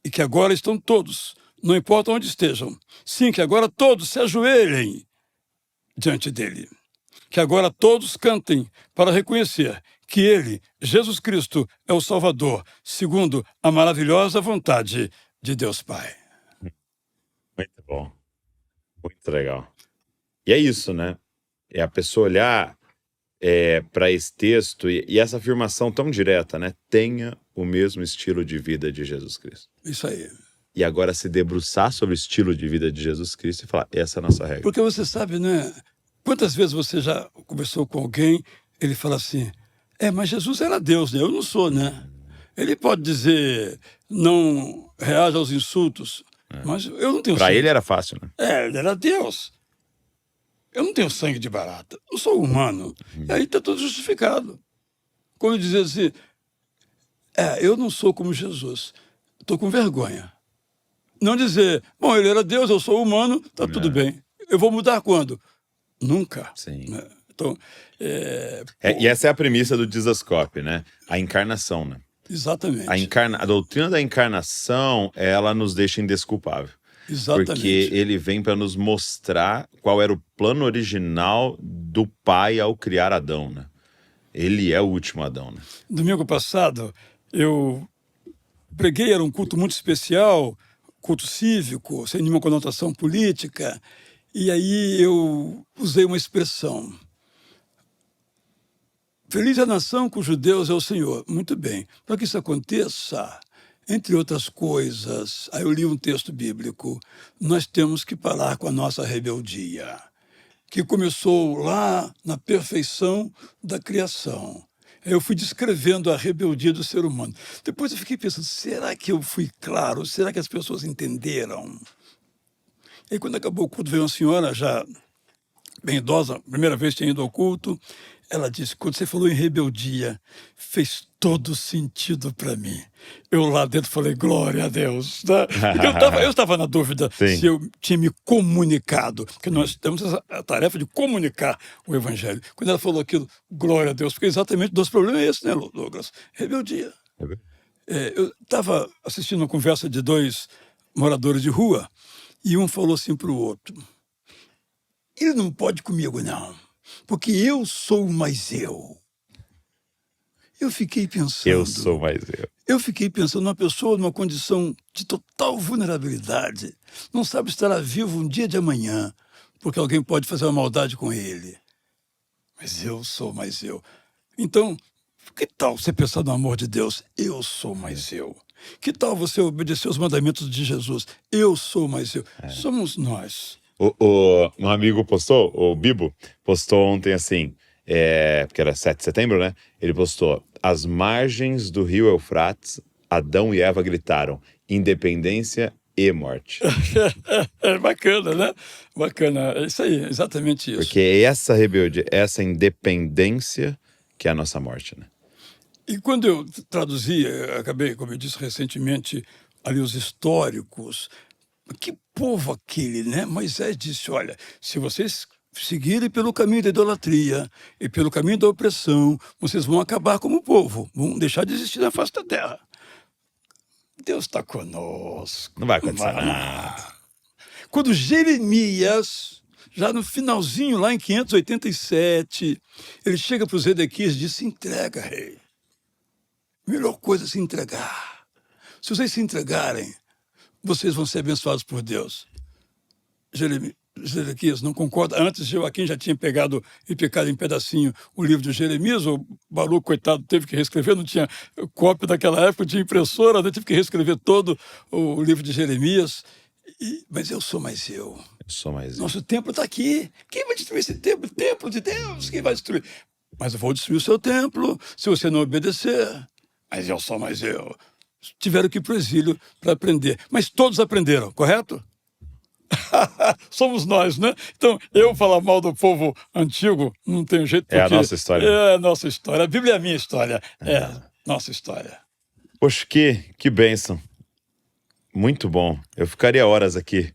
E que agora estão todos, não importa onde estejam. Sim, que agora todos se ajoelhem diante dele. Que agora todos cantem para reconhecer que ele, Jesus Cristo, é o Salvador, segundo a maravilhosa vontade de Deus Pai. Muito bom. Muito legal. E é isso, né? É a pessoa olhar para esse texto e essa afirmação tão direta, né? Tenha o mesmo estilo de vida de Jesus Cristo. Isso aí. E agora se debruçar sobre o estilo de vida de Jesus Cristo e falar, essa é a nossa regra. Porque você sabe, né? Quantas vezes você já conversou com alguém, ele fala assim, mas Jesus era Deus, né? Eu não sou, né? Ele pode dizer, não reaja aos insultos, mas eu não tenho Para sangue. ele era fácil, né? Ele era Deus. Eu não tenho sangue de barata, eu sou humano. E aí está tudo justificado. Quando dizer assim, eu não sou como Jesus, estou com vergonha. Não dizer, bom, ele era Deus, eu sou humano, está tudo bem. Eu vou mudar quando? Nunca. Sim. Então, e essa é a premissa do Jesus Copy, né? A encarnação, né? Exatamente. A doutrina da encarnação, ela nos deixa indesculpável. Exatamente. Porque ele vem para nos mostrar qual era o plano original do Pai ao criar Adão, né? Ele é o último Adão, né? Domingo passado, eu preguei, era um culto muito especial, culto cívico, sem nenhuma conotação política, e aí eu usei uma expressão. Feliz a nação cujo Deus é o Senhor. Muito bem. Para que isso aconteça, entre outras coisas, aí eu li um texto bíblico, nós temos que parar com a nossa rebeldia, que começou lá na perfeição da criação. Eu fui descrevendo a rebeldia do ser humano. Depois eu fiquei pensando, será que eu fui claro? Será que as pessoas entenderam? E aí, quando acabou o culto, veio uma senhora já bem idosa, primeira vez que tinha ido ao culto, ela disse, quando você falou em rebeldia, fez todo sentido para mim. Eu lá dentro falei, glória a Deus. Né? Porque eu estava na dúvida se eu tinha me comunicado, porque nós temos a tarefa de comunicar o Evangelho. Quando ela falou aquilo, glória a Deus, porque exatamente o nosso problema é esse, né, Douglas? Rebeldia. Eu estava assistindo uma conversa de dois moradores de rua, e um falou assim para o outro, ele não pode comigo, não, porque eu sou mais eu. Eu fiquei pensando... Eu sou mais eu. Eu fiquei pensando numa pessoa numa condição de total vulnerabilidade, não sabe se estará vivo um dia de amanhã, porque alguém pode fazer uma maldade com ele. Mas eu sou mais eu. Então, que tal você pensar no amor de Deus? Eu sou mais eu. Que tal você obedecer os mandamentos de Jesus? Eu sou mais eu. Somos nós. Um amigo postou, o Bibo, postou ontem assim, porque era 7 de setembro, né? Ele postou, às margens do rio Eufrates, Adão e Eva gritaram, independência e morte. É bacana, né? Bacana, é isso aí, exatamente isso. Porque é essa rebeldia, essa independência que é a nossa morte, né? E quando eu traduzi, acabei, como eu disse recentemente, ali os históricos, que povo aquele, né? Moisés disse, olha, se vocês seguirem pelo caminho da idolatria e pelo caminho da opressão, vocês vão acabar como povo, vão deixar de existir na face da terra. Deus está conosco. Não vai acontecer nada. Quando Jeremias, já no finalzinho, lá em 587, ele chega para os Edequias e diz, se entrega, rei. Melhor coisa é se entregar. Se vocês se entregarem, vocês vão ser abençoados por Deus. Jeremias não concorda. Antes, Joaquim já tinha pegado e picado em pedacinho o livro de Jeremias. O Baruch, coitado, teve que reescrever. Não tinha cópia daquela época, tinha impressora, né? Teve que reescrever todo o livro de Jeremias. Mas eu sou mais eu. Eu sou mais eu. Nosso templo está aqui. Quem vai destruir esse templo? O templo de Deus. Quem vai destruir? Mas eu vou destruir o seu templo se você não obedecer. Mas eu sou mais eu. Tiveram que ir para o exílio para aprender. Mas todos aprenderam, correto? Somos nós, né? Então, eu falar mal do povo antigo não tem jeito, porque... É a nossa história. É a nossa história. A Bíblia é a minha história. É nossa história. Poxa, que bênção. Muito bom. Eu ficaria horas aqui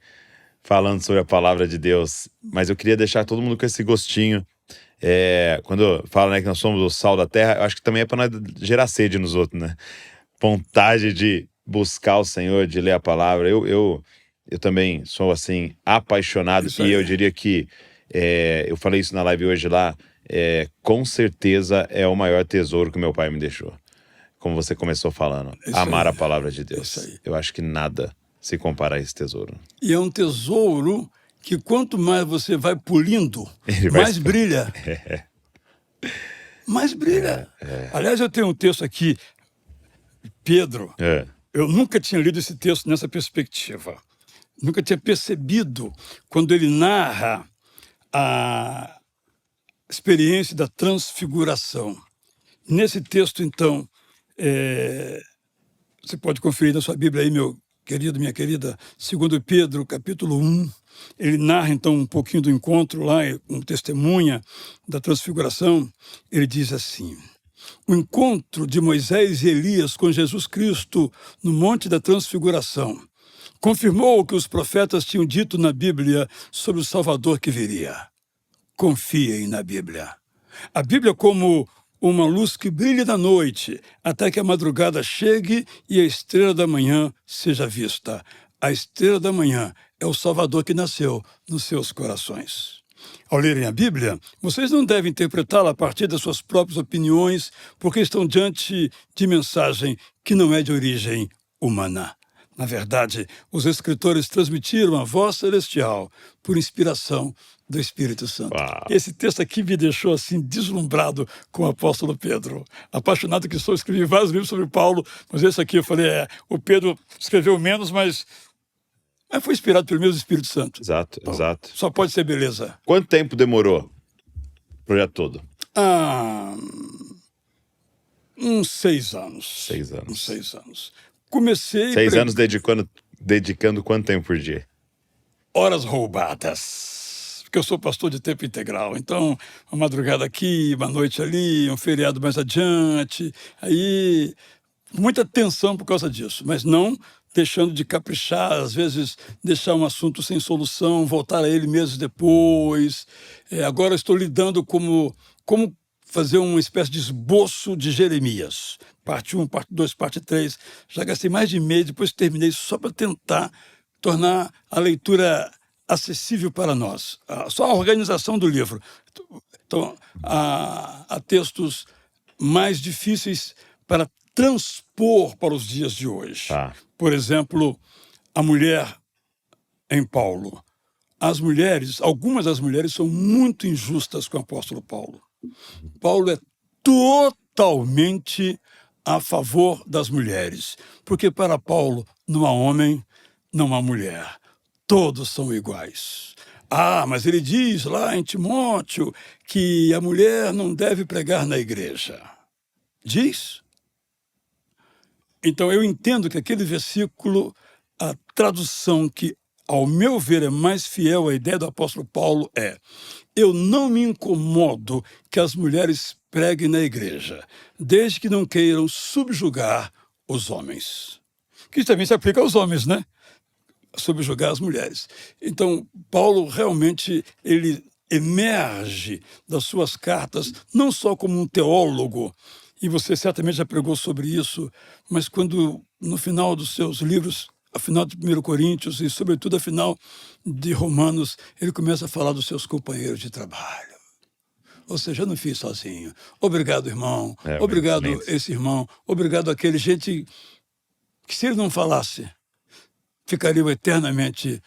falando sobre a palavra de Deus, mas eu queria deixar todo mundo com esse gostinho. Quando fala, né, que nós somos o sal da terra, eu acho que também é para nós gerar sede nos outros, né? Vontade de buscar o Senhor, de ler a palavra. Eu também sou, assim, apaixonado. E eu diria que, eu falei isso na live hoje lá, com certeza é o maior tesouro que meu pai me deixou. Como você começou falando, amar a palavra de Deus. Eu acho que nada se compara a esse tesouro. E é um tesouro que quanto mais você vai polindo, mais brilha. Mais brilha. Aliás, eu tenho um texto aqui, Pedro. Eu nunca tinha lido esse texto nessa perspectiva. Nunca tinha percebido quando ele narra a experiência da transfiguração. Nesse texto, então, você pode conferir na sua Bíblia aí, meu querido, minha querida, 2 Pedro, capítulo 1. Ele narra, então, um pouquinho do encontro lá, um testemunha da transfiguração. Ele diz assim, o encontro de Moisés e Elias com Jesus Cristo no Monte da Transfiguração confirmou o que os profetas tinham dito na Bíblia sobre o Salvador que viria. Confiem na Bíblia. A Bíblia como uma luz que brilhe na noite, até que a madrugada chegue e a estrela da manhã seja vista. A estrela da manhã é o Salvador que nasceu nos seus corações. Ao lerem a Bíblia, vocês não devem interpretá-la a partir das suas próprias opiniões, porque estão diante de mensagem que não é de origem humana. Na verdade, os escritores transmitiram a voz celestial por inspiração do Espírito Santo. Uau. Esse texto aqui me deixou assim deslumbrado com o apóstolo Pedro. Apaixonado que sou, escrevi vários livros sobre Paulo, mas esse aqui eu falei, o Pedro escreveu menos, mas foi inspirado pelo mesmo Espírito Santo. Exato, Então, exato. só pode ser beleza. Quanto tempo demorou o projeto todo? Uns 6 anos. 6 anos. Uns 6 anos. Comecei... 6 anos dedicando quanto tempo por dia? Horas roubadas. Porque eu sou pastor de tempo integral. Então, uma madrugada aqui, uma noite ali, um feriado mais adiante. Aí, muita tensão por causa disso. Mas não deixando de caprichar, às vezes deixar um assunto sem solução, voltar a ele meses depois. Agora estou lidando como fazer uma espécie de esboço de Jeremias. Parte 1, parte 2, parte 3. Já gastei mais de mês, depois terminei só para tentar tornar a leitura acessível para nós. Só a organização do livro. Então, há textos mais difíceis para transpor para os dias de hoje. Por exemplo, a mulher em Paulo. Algumas das mulheres são muito injustas com o apóstolo Paulo. Paulo é totalmente a favor das mulheres, porque para Paulo não há homem, não há mulher. Todos são iguais. Mas ele diz lá em Timóteo que a mulher não deve pregar na igreja. Diz? Então eu entendo que aquele versículo, a tradução que, ao meu ver, é mais fiel à ideia do apóstolo Paulo é: eu não me incomodo que as mulheres preguem na igreja, desde que não queiram subjugar os homens. Que também se aplica aos homens, né? Subjugar as mulheres. Então, Paulo realmente, ele emerge das suas cartas, não só como um teólogo, e você certamente já pregou sobre isso, mas quando, no final dos seus livros, a final de 1 Coríntios e, sobretudo, a final de Romanos, ele começa a falar dos seus companheiros de trabalho. Ou seja, eu não fiz sozinho. Obrigado, irmão. Obrigado, esse irmão. Obrigado àquele gente que, se ele não falasse, ficariam eternamente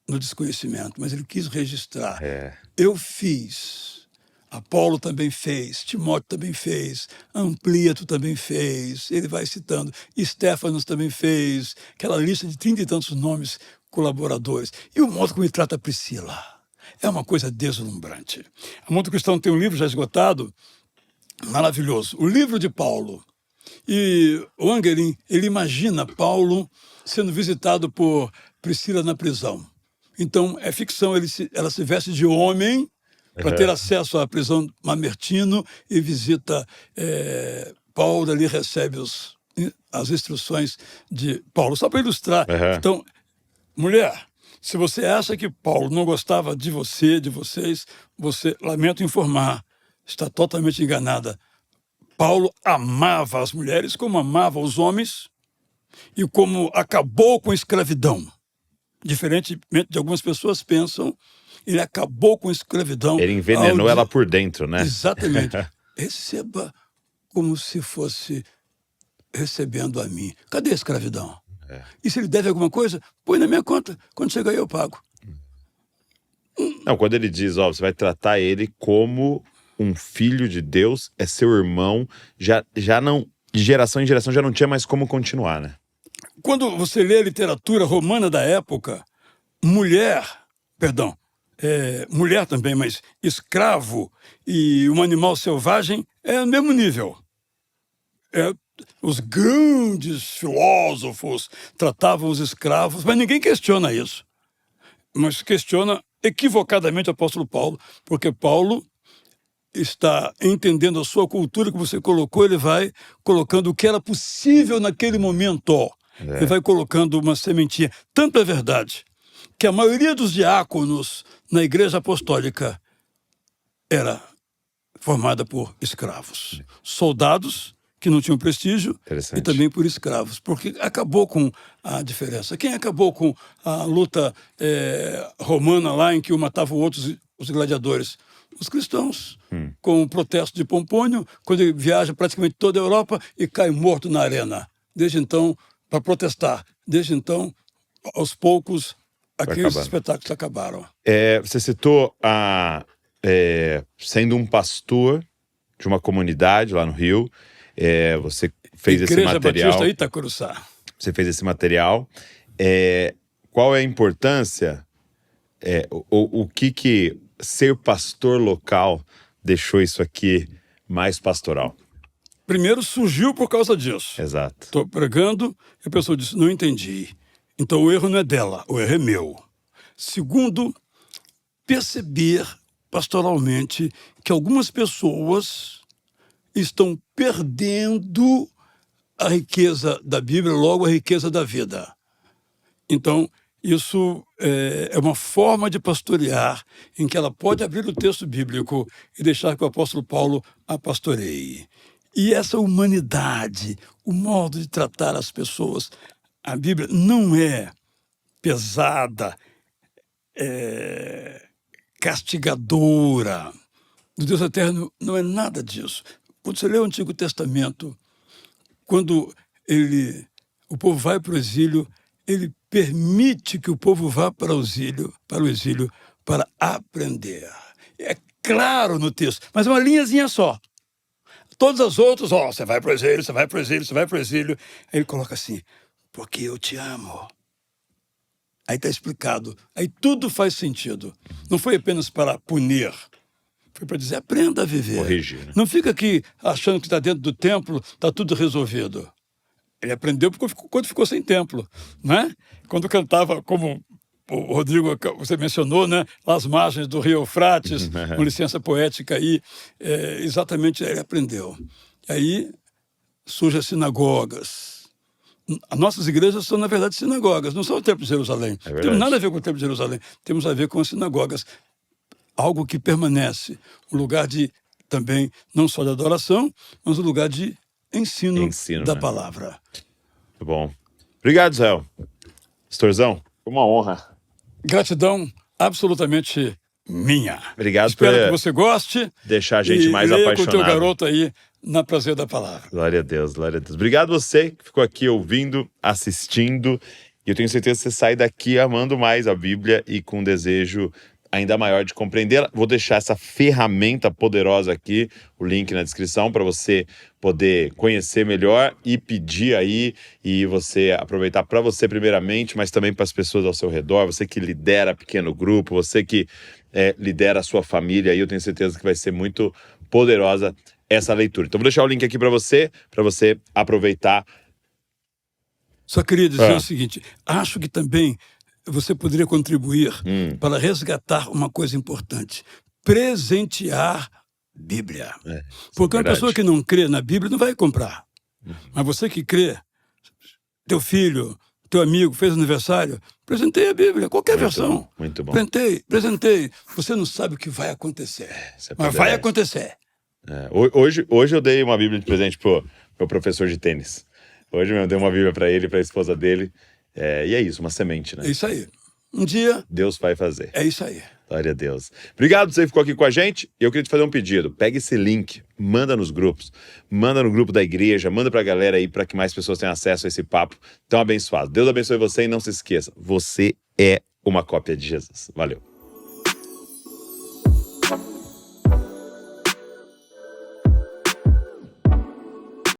no desconhecimento. Mas ele quis registrar. Eu fiz. Apolo também fez, Timóteo também fez, Amplíato também fez, ele vai citando, Estéfanos também fez, aquela lista de 30 e tantos nomes colaboradores. E o modo como ele trata a Priscila é uma coisa deslumbrante. A Mundo Cristão tem um livro já esgotado, maravilhoso, o livro de Paulo. E o Angelim, ele imagina Paulo sendo visitado por Priscila na prisão. Então, é ficção, ela se veste de homem para ter acesso à prisão Mamertino e visita Paulo, ali recebe as instruções de Paulo, só para ilustrar. Então, mulher, se você acha que Paulo não gostava de você, de vocês, você, lamento informar, está totalmente enganada. Paulo amava as mulheres como amava os homens e como acabou com a escravidão. Diferentemente de algumas pessoas pensam, ele acabou com a escravidão. Ele envenenou ela por dentro, né? Exatamente. Receba como se fosse recebendo a mim. Cadê a escravidão? E se ele deve alguma coisa, põe na minha conta. Quando chegar aí eu pago. Não, quando ele diz, você vai tratar ele como um filho de Deus, é seu irmão, já não, de geração em geração já não tinha mais como continuar, né? Quando você lê a literatura romana da época, mulher também, mas escravo e um animal selvagem é o mesmo nível. Os grandes filósofos tratavam os escravos, mas ninguém questiona isso. Mas questiona equivocadamente o apóstolo Paulo, porque Paulo está entendendo a sua cultura que você colocou, ele vai colocando o que era possível naquele momento. Ele vai colocando uma sementinha. Tanto é verdade que a maioria dos diáconos na igreja apostólica era formada por escravos. Soldados que não tinham prestígio e também por escravos, porque acabou com a diferença. Quem acabou com a luta romana lá, em que um matava os gladiadores? Os cristãos, com o protesto de Pompônio, quando ele viaja praticamente toda a Europa e cai morto na arena. Desde então, para protestar. Desde então, aos poucos, aqueles espetáculos acabaram. Você citou sendo um pastor de uma comunidade lá no Rio, você fez esse material. Igreja Batista Itacuruçá. Você fez esse material. Qual é a importância, o que ser pastor local deixou isso aqui mais pastoral? Primeiro, surgiu por causa disso. Exato. Estou pregando e a pessoa disse, não entendi. Então o erro não é dela, o erro é meu. Segundo, perceber pastoralmente que algumas pessoas estão perdendo a riqueza da Bíblia, logo a riqueza da vida. Então, isso é uma forma de pastorear em que ela pode abrir o texto bíblico e deixar que o apóstolo Paulo a pastoreie. E essa humanidade, o modo de tratar as pessoas, a Bíblia não é pesada, castigadora. O Deus eterno não é nada disso. Quando você lê o Antigo Testamento, quando o povo vai para o exílio, ele permite que o povo vá para o exílio para aprender. É claro no texto, mas é uma linhazinha só. Todas as outras, você vai para o exílio, você vai para o exílio, você vai para o exílio. Aí ele coloca assim, porque eu te amo. Aí está explicado. Aí tudo faz sentido. Não foi apenas para punir. Foi para dizer, aprenda a viver. Corrigir, né? Não fica aqui achando que está dentro do templo, está tudo resolvido. Ele aprendeu quando ficou sem templo, né? Quando cantava, como o Rodrigo, você mencionou, né? Às margens do rio Eufrates, com licença poética aí, exatamente ele aprendeu. Aí surgem as sinagogas. As nossas igrejas são, na verdade, sinagogas, não são o Templo de Jerusalém. Não tem nada a ver com o Templo de Jerusalém, temos a ver com as sinagogas. Algo que permanece, um lugar de, também, não só de adoração, mas um lugar de ensino da palavra. Muito bom. Obrigado, Israel. Pastorzão, foi uma honra. Gratidão absolutamente minha. Obrigado. Espero que você goste. Deixar a gente mais apaixonado. Com o teu garoto aí na prazer da palavra. Glória a Deus, glória a Deus. Obrigado você que ficou aqui ouvindo, assistindo. E eu tenho certeza que você sai daqui amando mais a Bíblia e com um desejo ainda maior de compreendê-la. Vou deixar essa ferramenta poderosa aqui, o link na descrição, para você poder conhecer melhor e pedir aí, e você aproveitar para você primeiramente, mas também para as pessoas ao seu redor, você que lidera pequeno grupo, você que lidera a sua família, aí eu tenho certeza que vai ser muito poderosa essa leitura. Então vou deixar o link aqui para você aproveitar. Só queria dizer o seguinte, acho que também você poderia contribuir para resgatar uma coisa importante. Presentear Bíblia. Porque uma pessoa que não crê na Bíblia não vai comprar. Mas você que crê, teu filho, teu amigo fez aniversário, presenteie a Bíblia, qualquer versão. Bom, muito bom. Presentei. Você não sabe o que vai acontecer. Mas vai acontecer. Hoje eu dei uma Bíblia de presente pro meu professor de tênis. Hoje eu dei uma Bíblia para ele, para a esposa dele. E é isso, uma semente, né? É isso aí. Um dia Deus vai fazer. É isso aí. Glória a Deus. Obrigado por você que ficou aqui com a gente. Eu queria te fazer um pedido. Pega esse link, manda nos grupos. Manda no grupo da igreja, manda pra galera aí para que mais pessoas tenham acesso a esse papo tão abençoado. Deus abençoe você e não se esqueça, você é uma cópia de Jesus. Valeu.